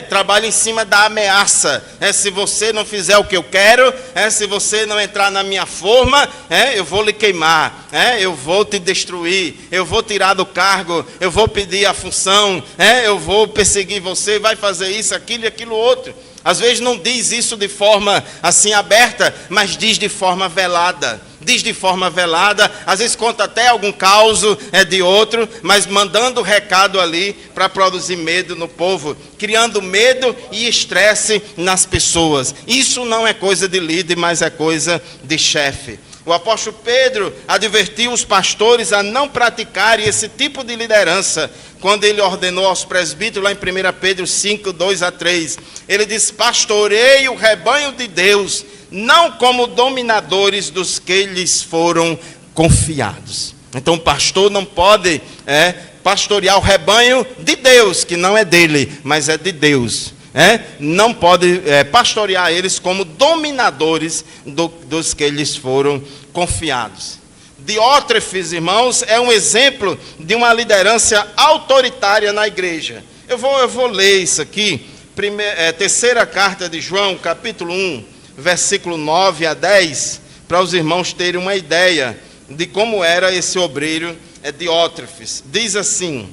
trabalha em cima da ameaça. Se você não fizer o que eu quero, se você não entrar na minha forma, eu vou lhe queimar, eu vou te destruir, eu vou tirar do cargo, eu vou pedir a função, eu vou perseguir você, vai fazer isso, aquilo e aquilo outro. Às vezes não diz isso de forma assim aberta, mas diz de forma velada. Diz de forma velada, às vezes conta até algum caos de outro, mas mandando recado ali para produzir medo no povo, criando medo e estresse nas pessoas. Isso não é coisa de líder, mas é coisa de chefe. O apóstolo Pedro advertiu os pastores a não praticarem esse tipo de liderança, quando ele ordenou aos presbíteros, lá em 1 Pedro 5, 2-3. Ele diz: pastoreie o rebanho de Deus, não como dominadores dos que lhes foram confiados. Então o pastor não pode pastorear o rebanho de Deus, que não é dele, mas é de Deus. Não pode pastorear eles como dominadores dos que lhes foram confiados. Diótrefes, irmãos, é um exemplo de uma liderança autoritária na igreja. Eu vou ler isso aqui, terceira carta de João, capítulo 1, versículo 9-10, para os irmãos terem uma ideia de como era esse obreiro Diótrefes. Diz assim: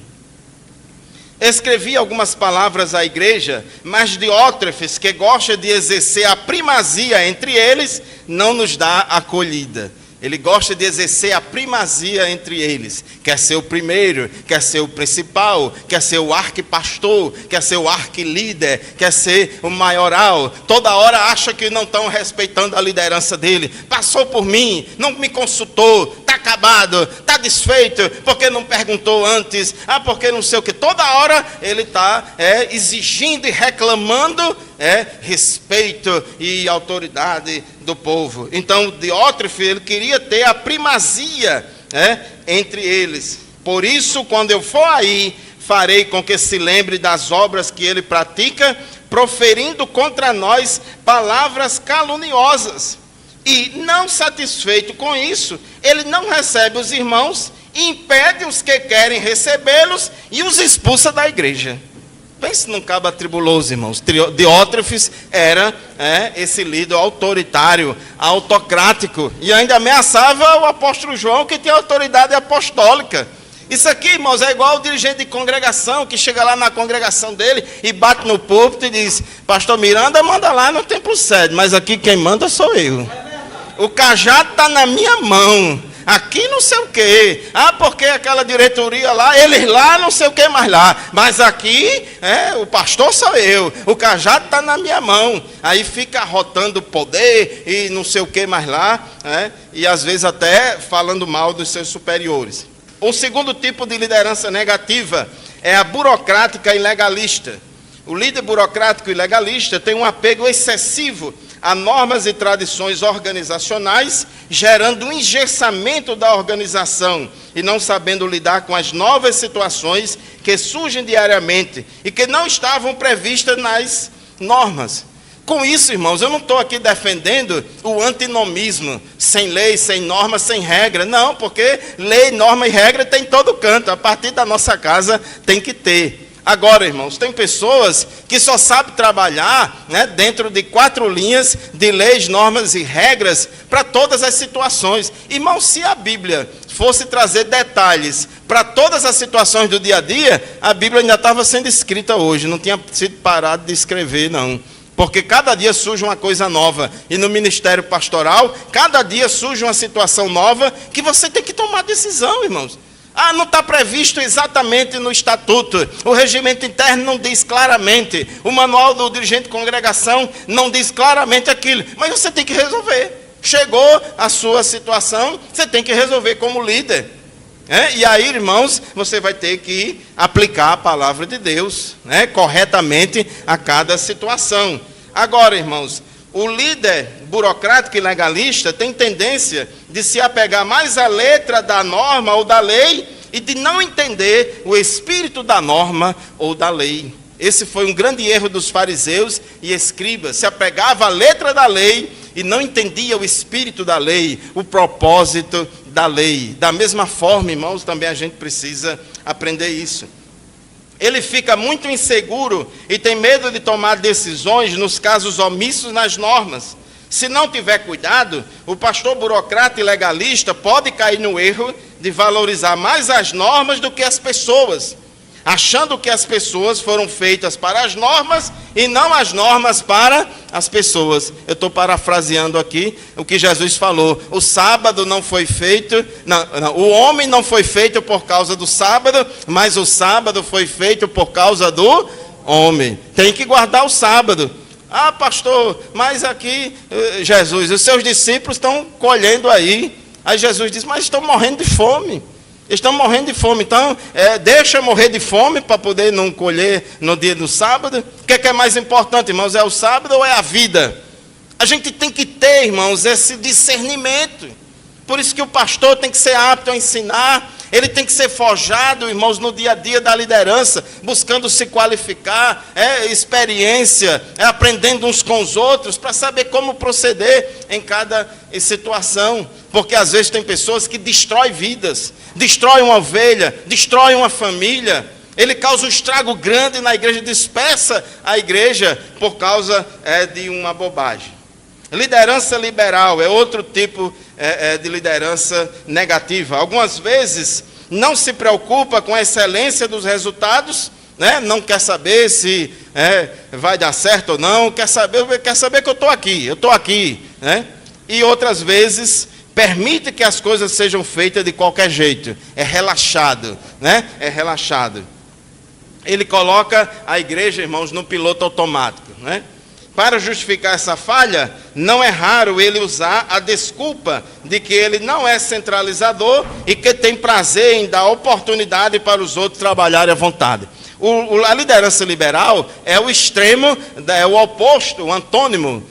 escrevi algumas palavras à igreja, mas Diótrefes, que gosta de exercer a primazia entre eles, não nos dá acolhida. Ele gosta de exercer a primazia entre eles. Quer ser o primeiro, quer ser o principal, quer ser o arquipastor, quer ser o arquilíder, quer ser o maioral. Toda hora acha que não estão respeitando a liderança dele. Passou por mim, não me consultou, está acabado, está desfeito, porque não perguntou antes, porque não sei o que. Toda hora ele está exigindo e reclamando respeito e autoridade do povo. Então Diótrefes, ele queria ter a primazia entre eles. Por isso, quando eu for aí, farei com que se lembre das obras que ele pratica, proferindo contra nós palavras caluniosas. E não satisfeito com isso, ele não recebe os irmãos, impede os que querem recebê-los e os expulsa da igreja. Pense num cabo atribuloso, irmãos. Diótrefes era esse líder autoritário, autocrático, e ainda ameaçava o apóstolo João, que tinha autoridade apostólica. Isso aqui, irmãos, é igual o dirigente de congregação, que chega lá na congregação dele e bate no púlpito e diz: pastor Miranda manda lá no templo sede, mas aqui quem manda sou eu. O cajado está na minha mão. Aqui não sei o quê. Porque aquela diretoria lá, eles lá não sei o que mais lá. Mas aqui, o pastor sou eu. O cajado está na minha mão. Aí fica rotando poder e não sei o que mais lá. E às vezes até falando mal dos seus superiores. O segundo tipo de liderança negativa é a burocrática e legalista. O líder burocrático e legalista tem um apego excessivo a normas e tradições organizacionais, gerando um engessamento da organização e não sabendo lidar com as novas situações que surgem diariamente e que não estavam previstas nas normas. Com isso, irmãos, eu não estou aqui defendendo o antinomismo, sem lei, sem norma, sem regra. Não, porque lei, norma e regra tem em todo canto. A partir da nossa casa tem que ter. Agora, irmãos, tem pessoas que só sabem trabalhar, né, dentro de 4 linhas de leis, normas e regras para todas as situações. Irmãos, se a Bíblia fosse trazer detalhes para todas as situações do dia a dia, a Bíblia ainda estava sendo escrita hoje, não tinha sido parado de escrever, não. Porque cada dia surge uma coisa nova. E no ministério pastoral, cada dia surge uma situação nova que você tem que tomar decisão, irmãos. Ah, não está previsto exatamente no estatuto. O regimento interno não diz claramente. O manual do dirigente de congregação não diz claramente aquilo. Mas você tem que resolver. Chegou a sua situação, você tem que resolver como líder. E aí, irmãos, você vai ter que aplicar a palavra de Deus, corretamente a cada situação. Agora, irmãos, o líder burocrático e legalista tem tendência de se apegar mais à letra da norma ou da lei e de não entender o espírito da norma ou da lei. Esse foi um grande erro dos fariseus e escribas. Se apegava à letra da lei e não entendia o espírito da lei, o propósito da lei. Da mesma forma, irmãos, também a gente precisa aprender isso. Ele fica muito inseguro e tem medo de tomar decisões nos casos omissos nas normas. Se não tiver cuidado, o pastor burocrata e legalista pode cair no erro de valorizar mais as normas do que as pessoas, achando que as pessoas foram feitas para as normas e não as normas para as pessoas. Eu estou parafraseando aqui o que Jesus falou. O sábado não foi feito, o homem não foi feito por causa do sábado, mas o sábado foi feito por causa do homem. Tem que guardar o sábado. Ah, pastor, mas aqui, Jesus, os seus discípulos estão colhendo aí. Aí Jesus diz, mas estão morrendo de fome. Estão morrendo de fome, então deixa morrer de fome para poder não colher no dia do sábado. O que é mais importante, irmãos? É o sábado ou é a vida? A gente tem que ter, irmãos, esse discernimento. Por isso que o pastor tem que ser apto a ensinar. Ele tem que ser forjado, irmãos, no dia a dia da liderança, buscando se qualificar, experiência, aprendendo uns com os outros, para saber como proceder em cada situação. Porque às vezes tem pessoas que destroem vidas, destroem uma ovelha, destroem uma família. Ele causa um estrago grande na igreja, dispersa a igreja por causa de uma bobagem. Liderança liberal é outro tipo de liderança negativa. Algumas vezes não se preocupa com a excelência dos resultados, não quer saber se vai dar certo ou não, quer saber que eu estou aqui. E outras vezes permite que as coisas sejam feitas de qualquer jeito, é relaxado. Ele coloca a igreja, irmãos, no piloto automático. Para justificar essa falha, não é raro ele usar a desculpa de que ele não é centralizador e que tem prazer em dar oportunidade para os outros trabalharem à vontade. A liderança liberal é o extremo, é o oposto, o antônimo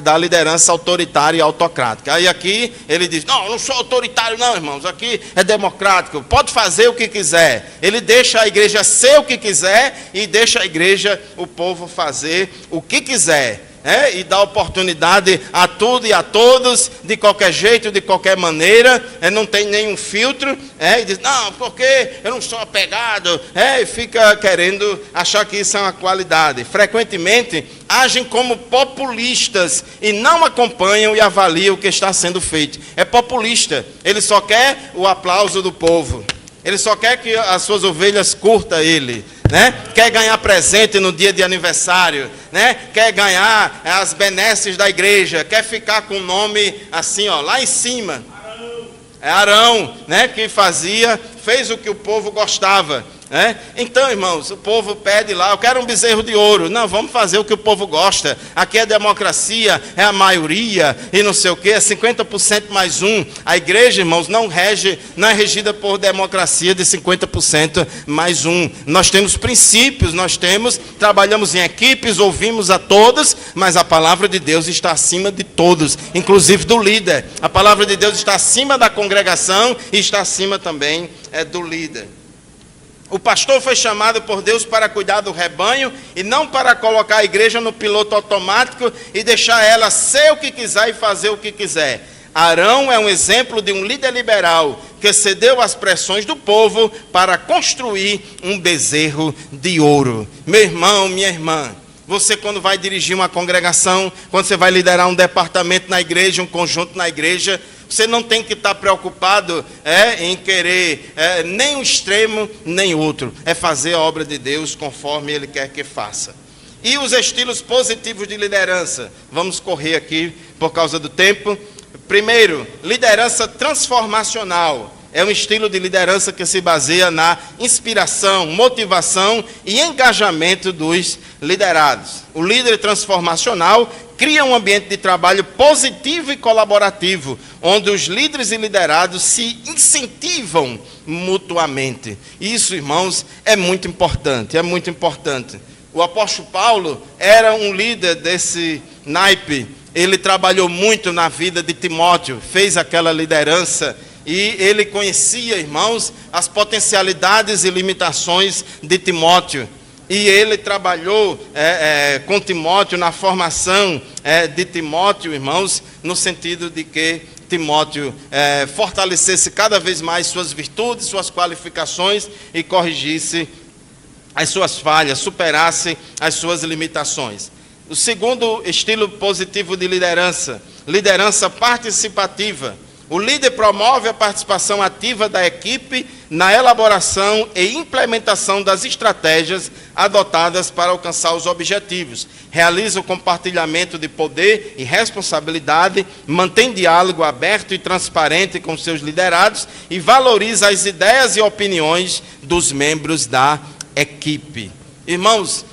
da liderança autoritária e autocrática. Aí aqui ele diz, não, eu não sou autoritário não, irmãos, aqui é democrático, pode fazer o que quiser. Ele deixa a igreja ser o que quiser e deixa a igreja, o povo fazer o que quiser. E dá oportunidade a tudo e a todos, de qualquer jeito, de qualquer maneira, não tem nenhum filtro, e diz, não, porque eu não sou apegado, e fica querendo achar que isso é uma qualidade. Frequentemente, agem como populistas e não acompanham e avaliam o que está sendo feito. É populista, ele só quer o aplauso do povo, ele só quer que as suas ovelhas curtam ele. Quer ganhar presente no dia de aniversário, quer ganhar as benesses da igreja, quer ficar com o nome assim, lá em cima. É Arão, que fez o que o povo gostava. Então, irmãos, o povo pede lá, eu quero um bezerro de ouro. Não, vamos fazer o que o povo gosta. Aqui é democracia, é a maioria e não sei o que, é 50% mais um. A igreja, irmãos, não é regida por democracia de 50% mais um. Nós temos princípios, trabalhamos em equipes, ouvimos a todos, mas a palavra de Deus está acima de todos, inclusive do líder. A palavra de Deus está acima da congregação e está acima também do líder. O pastor foi chamado por Deus para cuidar do rebanho e não para colocar a igreja no piloto automático e deixar ela ser o que quiser e fazer o que quiser. Arão é um exemplo de um líder liberal que cedeu às pressões do povo para construir um bezerro de ouro. Meu irmão, minha irmã, você quando vai dirigir uma congregação, quando você vai liderar um departamento na igreja, um conjunto na igreja, você não tem que estar preocupado em querer nem um extremo, nem outro. É fazer a obra de Deus conforme Ele quer que faça. E os estilos positivos de liderança. Vamos correr aqui por causa do tempo. Primeiro, liderança transformacional. É um estilo de liderança que se baseia na inspiração, motivação e engajamento dos liderados. O líder transformacional cria um ambiente de trabalho positivo e colaborativo, onde os líderes e liderados se incentivam mutuamente. Isso, irmãos, é muito importante, O apóstolo Paulo era um líder desse naipe. Ele trabalhou muito na vida de Timóteo, fez aquela liderança e ele conhecia, irmãos, as potencialidades e limitações de Timóteo. E ele trabalhou com Timóteo na formação de Timóteo, irmãos, no sentido de que Timóteo fortalecesse cada vez mais suas virtudes, suas qualificações e corrigisse as suas falhas, superasse as suas limitações. O segundo estilo positivo de liderança, liderança participativa. O líder promove a participação ativa da equipe na elaboração e implementação das estratégias adotadas para alcançar os objetivos. Realiza o compartilhamento de poder e responsabilidade, mantém diálogo aberto e transparente com seus liderados e valoriza as ideias e opiniões dos membros da equipe. Irmãos,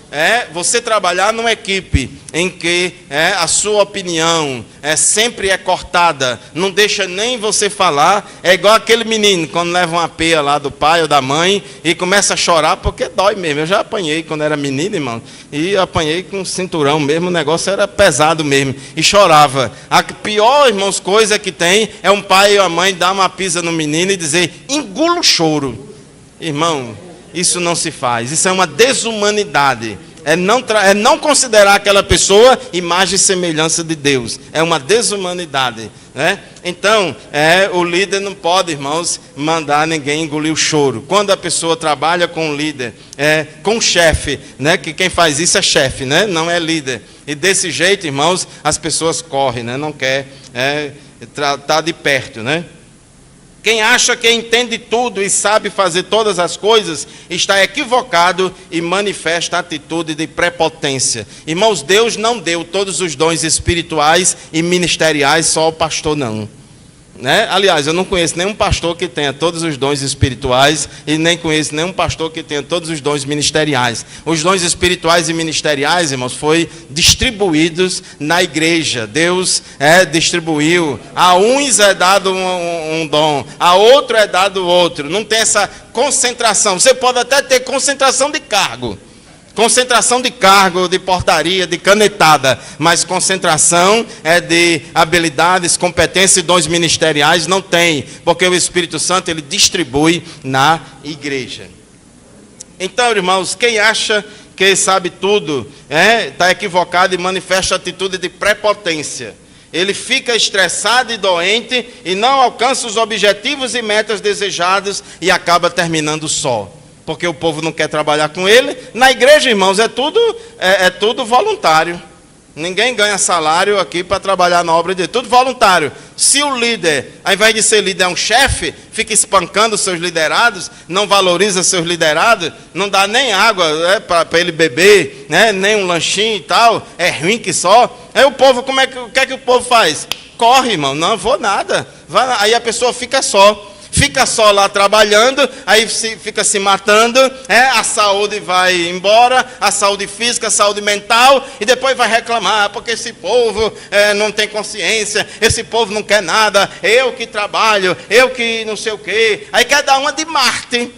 você trabalhar numa equipe em que a sua opinião sempre é cortada, não deixa nem você falar, é igual aquele menino quando leva uma peia lá do pai ou da mãe e começa a chorar porque dói mesmo. Eu já apanhei quando era menino, irmão, e apanhei com cinturão mesmo, o negócio era pesado mesmo, e chorava. A pior, irmãos, coisa que tem é um pai ou a mãe dar uma pisa no menino e dizer, engula o choro. Irmão, isso não se faz, isso é uma desumanidade, é não considerar aquela pessoa imagem e semelhança de Deus, é uma desumanidade, Então, o líder não pode, irmãos, mandar ninguém engolir o choro. Quando a pessoa trabalha com o líder, com o chefe, que quem faz isso é chefe, não é líder, e desse jeito, irmãos, as pessoas correm, não quer tratar de perto, Quem acha que entende tudo e sabe fazer todas as coisas, está equivocado e manifesta atitude de prepotência. Irmãos, Deus não deu todos os dons espirituais e ministeriais só ao pastor, não. Aliás, eu não conheço nenhum pastor que tenha todos os dons espirituais e nem conheço nenhum pastor que tenha todos os dons ministeriais. Os dons espirituais e ministeriais, irmãos, foi distribuídos na igreja. Deus distribuiu. A uns é dado um dom, a outro é dado outro. Não tem essa concentração. Você pode até ter concentração de cargo. Concentração de cargo, de portaria, de canetada, mas concentração de habilidades, competências e dons ministeriais não tem, porque o Espírito Santo ele distribui na igreja. Então, irmãos, quem acha que sabe tudo, está equivocado e manifesta atitude de prepotência. Ele fica estressado e doente e não alcança os objetivos e metas desejados e acaba terminando só. Porque o povo não quer trabalhar com ele. Na igreja, irmãos, é tudo voluntário. Ninguém ganha salário aqui para trabalhar na obra de Deus. Tudo voluntário. Se o líder, ao invés de ser líder, é um chefe, fica espancando seus liderados, não valoriza seus liderados, não dá nem água para ele beber, nem um lanchinho e tal, é ruim que só. Aí o povo, o que é que o povo faz? Corre, irmão, não vou nada. Aí a pessoa fica só. Fica só lá trabalhando, aí fica se matando, a saúde vai embora, a saúde física, a saúde mental, e depois vai reclamar, porque esse povo não tem consciência, esse povo não quer nada, eu que trabalho, eu que não sei o quê. Aí quer dar uma de Marte,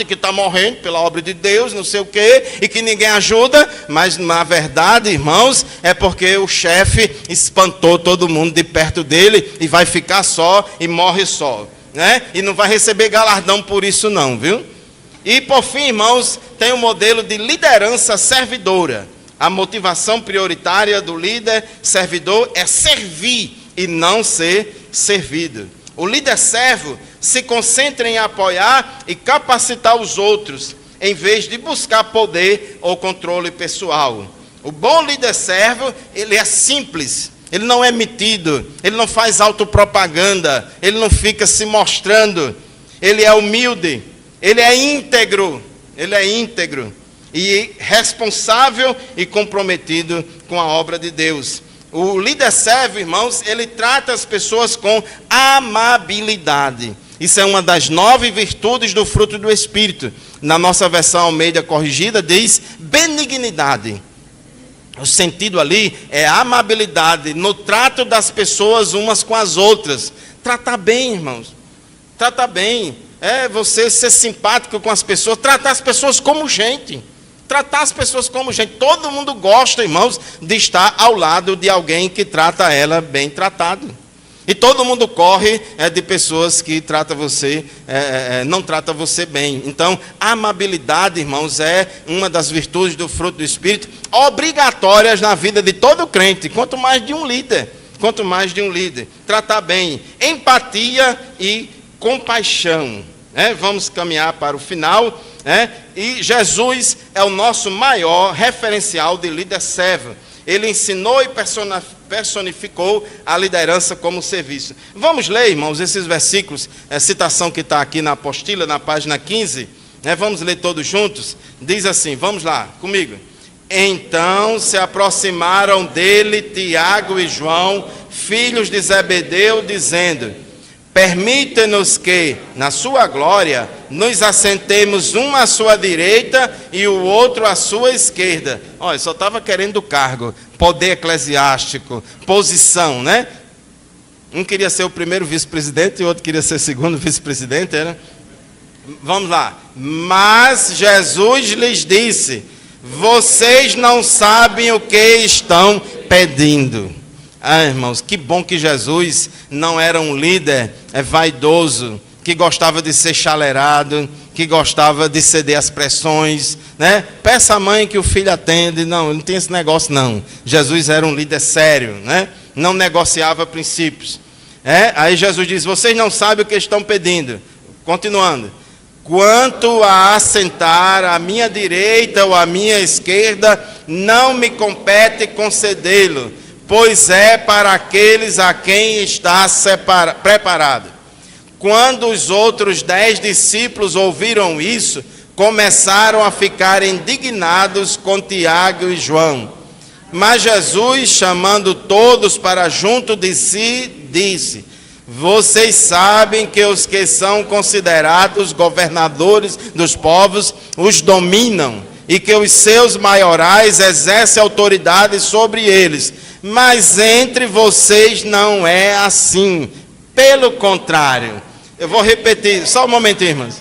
que está morrendo pela obra de Deus, não sei o quê, e que ninguém ajuda, mas na verdade, irmãos, é porque o chefe espantou todo mundo de perto dele e vai ficar só e morre só, né? E não vai receber galardão por isso não, viu? E por fim, irmãos, tem o modelo de liderança servidora. A motivação prioritária do líder servidor é servir e não ser servido. O líder servo se concentra em apoiar e capacitar os outros, em vez de buscar poder ou controle pessoal. O bom líder servo, ele é simples, ele não é metido, ele não faz autopropaganda, ele não fica se mostrando, ele é humilde, ele é íntegro e responsável e comprometido com a obra de Deus. O líder servo, irmãos, ele trata as pessoas com amabilidade. Isso é uma das 9 virtudes do fruto do Espírito. Na nossa versão Almeida corrigida diz benignidade. O sentido ali é amabilidade no trato das pessoas umas com as outras. Tratar bem, irmãos. Tratar bem. É você ser simpático com as pessoas. Tratar as pessoas como gente. Tratar as pessoas como gente. Todo mundo gosta, irmãos, de estar ao lado de alguém que trata ela bem tratado. E todo mundo corre de pessoas que não tratam você bem. Então, a amabilidade, irmãos, é uma das virtudes do fruto do Espírito, obrigatórias na vida de todo crente, quanto mais de um líder. Tratar bem, empatia e compaixão. Vamos caminhar para o final. E Jesus é o nosso maior referencial de líder servo. Ele ensinou e personificou a liderança como serviço. Vamos ler, irmãos, esses versículos, a citação que está aqui na apostila, na página 15. Vamos ler todos juntos. Diz assim, vamos lá, comigo. Então se aproximaram dele Tiago e João, filhos de Zebedeu, dizendo: permita-nos que, na sua glória, nos assentemos um à sua direita e o outro à sua esquerda. Olha, só estava querendo cargo, poder eclesiástico, posição, né? Um queria ser o primeiro vice-presidente e o outro queria ser o segundo vice-presidente, né? Vamos lá. Mas Jesus lhes disse: vocês não sabem o que estão pedindo. Irmãos, que bom que Jesus não era um líder vaidoso, que gostava de ser chalerado, que gostava de ceder às pressões, né? Peça à mãe que o filho atende. Não tem esse negócio não. Jesus era um líder sério, né? Não negociava princípios. Aí Jesus diz: vocês não sabem o que estão pedindo. Continuando. Quanto a assentar à minha direita ou à minha esquerda, não me compete concedê-lo, pois é para aqueles a quem está preparado. Quando os outros 10 discípulos ouviram isso, começaram a ficar indignados com Tiago e João. Mas Jesus, chamando todos para junto de si, disse: vocês sabem que os que são considerados governadores dos povos os dominam, e que os seus maiorais exercem autoridade sobre eles. Mas entre vocês não é assim. Pelo contrário. Eu vou repetir, só um momentinho, irmãos.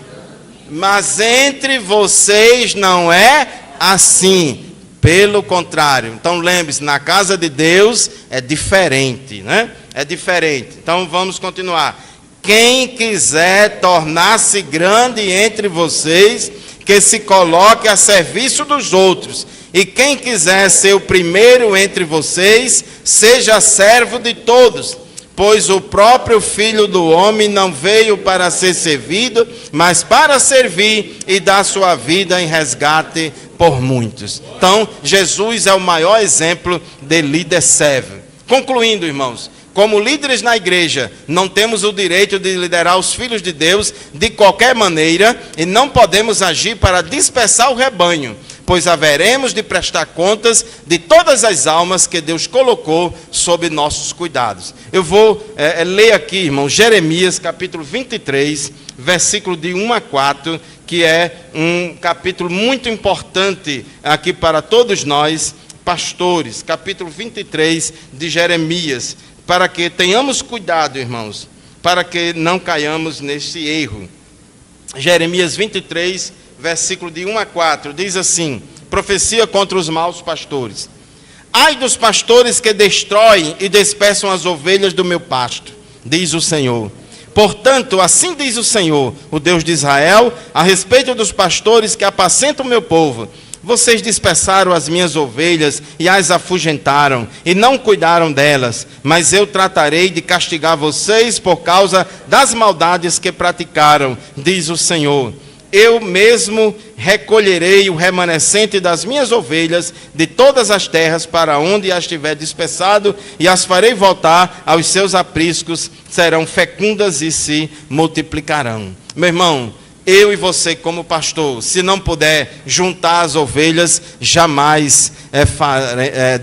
Mas entre vocês não é assim. Pelo contrário. Então lembre-se, na casa de Deus é diferente, né? É diferente. Então vamos continuar. Quem quiser tornar-se grande entre vocês, que se coloque a serviço dos outros. E quem quiser ser o primeiro entre vocês, seja servo de todos. Pois o próprio Filho do Homem não veio para ser servido, mas para servir e dar sua vida em resgate por muitos. Então, Jesus é o maior exemplo de líder servo. Concluindo, irmãos, como líderes na igreja, não temos o direito de liderar os filhos de Deus de qualquer maneira e não podemos agir para dispersar o rebanho, pois haveremos de prestar contas de todas as almas que Deus colocou sob nossos cuidados. Eu vou ler aqui, irmão, Jeremias capítulo 23, versículo de 1 a 4, que é um capítulo muito importante aqui para todos nós, pastores. Capítulo 23 de Jeremias, para que tenhamos cuidado, irmãos, para que não caiamos nesse erro. Jeremias 23, versículo de 1 a 4, diz assim: profecia contra os maus pastores. Ai dos pastores que destroem e dispersam as ovelhas do meu pasto, diz o Senhor. Portanto, assim diz o Senhor, o Deus de Israel, a respeito dos pastores que apacentam o meu povo: vocês dispersaram as minhas ovelhas e as afugentaram, e não cuidaram delas, mas eu tratarei de castigar vocês por causa das maldades que praticaram, diz o Senhor. Eu mesmo recolherei o remanescente das minhas ovelhas de todas as terras para onde as tiver dispersado, e as farei voltar aos seus apriscos, serão fecundas e se multiplicarão. Meu irmão, eu e você como pastor, se não puder juntar as ovelhas, jamais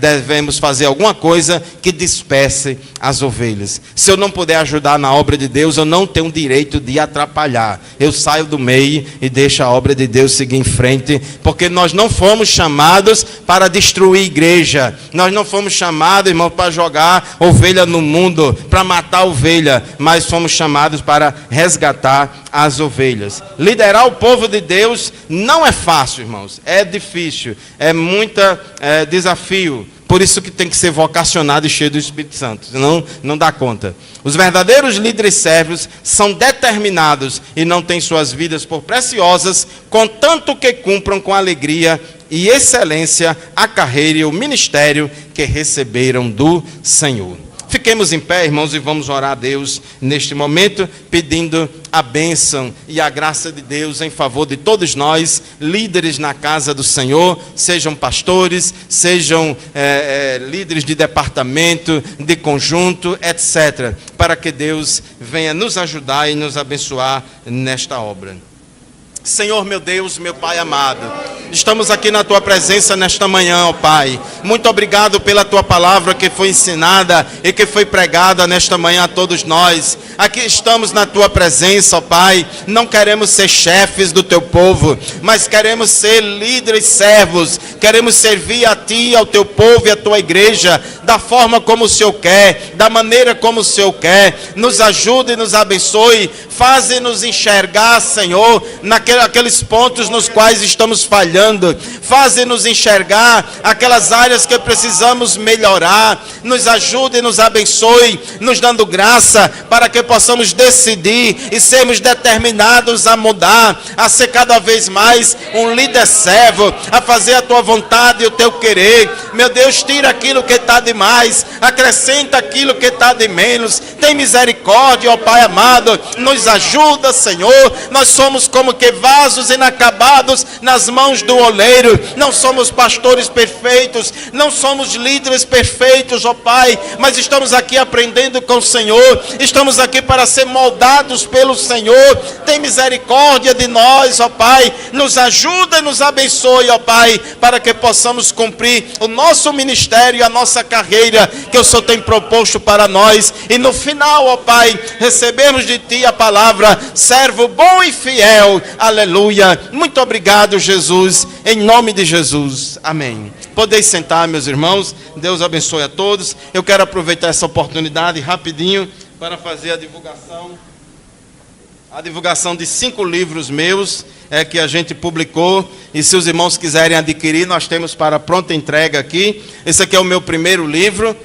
devemos fazer alguma coisa que disperse as ovelhas. Se eu não puder ajudar na obra de Deus, eu não tenho direito de atrapalhar. Eu saio do meio e deixo a obra de Deus seguir em frente, porque nós não fomos chamados para destruir a igreja. Nós não fomos chamados, irmão, para jogar ovelha no mundo, para matar a ovelha, mas fomos chamados para resgatar as ovelhas. Liderar o povo de Deus não é fácil, irmãos. É difícil, é muito desafio. Por isso que tem que ser vocacionado e cheio do Espírito Santo, senão não dá conta. Os verdadeiros líderes servos são determinados e não têm suas vidas por preciosas, contanto que cumpram com alegria e excelência a carreira e o ministério que receberam do Senhor. Fiquemos em pé, irmãos, e vamos orar a Deus neste momento, pedindo a bênção e a graça de Deus em favor de todos nós, líderes na casa do Senhor, sejam pastores, sejam líderes de departamento, de conjunto, etc., para que Deus venha nos ajudar e nos abençoar nesta obra. Senhor, meu Deus, meu Pai amado, estamos aqui na Tua presença nesta manhã, ó Pai. Muito obrigado pela Tua palavra que foi ensinada e que foi pregada nesta manhã a todos nós. Aqui estamos na Tua presença, ó Pai. Não queremos ser chefes do Teu povo, mas queremos ser líderes servos. Queremos servir a Ti, ao Teu povo e à Tua igreja, da forma como o Senhor quer, da maneira como o Senhor quer. Nos ajude e nos abençoe. Faze-nos enxergar, Senhor, naqueles pontos nos quais estamos falhando. Faze-nos enxergar aquelas áreas que precisamos melhorar. Nos ajude e nos abençoe, nos dando graça para que possamos decidir e sermos determinados a mudar, a ser cada vez mais um líder servo, a fazer a Tua vontade e o Teu querer. Meu Deus, tira aquilo que está demais, acrescenta aquilo que está de menos. Tem misericórdia, ó Pai amado, nos ajuda, Senhor. Nós somos como que vasos inacabados nas mãos do oleiro. Não somos pastores perfeitos, não somos líderes perfeitos, ó Pai, mas estamos aqui aprendendo com o Senhor, estamos aqui para ser moldados pelo Senhor. Tem misericórdia de nós, ó Pai, nos ajuda e nos abençoe, ó Pai, para que possamos cumprir o nosso ministério e a nossa carreira que o Senhor tem proposto para nós, e no final, ó Pai, recebemos de Ti a palavra: servo bom e fiel. Aleluia. Muito obrigado, Jesus, em nome de Jesus. Amém. Podeis sentar, meus irmãos. Deus abençoe a todos. Eu quero aproveitar essa oportunidade rapidinho para fazer a divulgação de 5 livros meus que a gente publicou, e se os irmãos quiserem adquirir, nós temos para pronta entrega aqui. Esse aqui é o meu primeiro livro,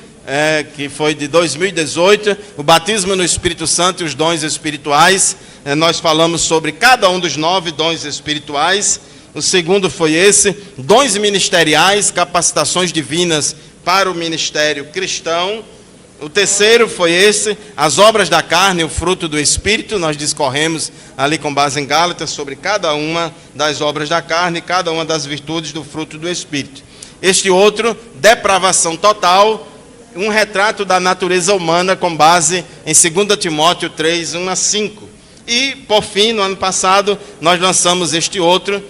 que foi de 2018, o Batismo no Espírito Santo e os Dons Espirituais. Nós falamos sobre cada um dos 9 dons espirituais. O segundo foi esse, Dons Ministeriais, Capacitações Divinas para o Ministério Cristão. O terceiro foi esse, As Obras da Carne, o Fruto do Espírito. Nós discorremos ali com base em Gálatas sobre cada uma das obras da carne, cada uma das virtudes do fruto do Espírito. Este outro, Depravação Total, um retrato da natureza humana com base em 2 Timóteo 3, 1 a 5. E, por fim, no ano passado, nós lançamos este outro,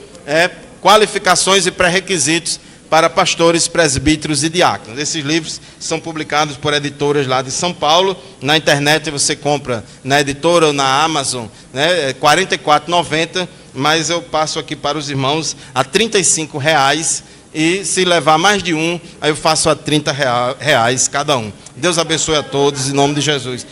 qualificações e pré-requisitos para pastores, presbíteros e diáconos. Esses livros são publicados por editoras lá de São Paulo. Na internet você compra na editora ou na Amazon, né, R$ 44,90, mas eu passo aqui para os irmãos a R$ 35,00, e se levar mais de um, aí eu faço a R$ 30,00 cada um. Deus abençoe a todos, em nome de Jesus.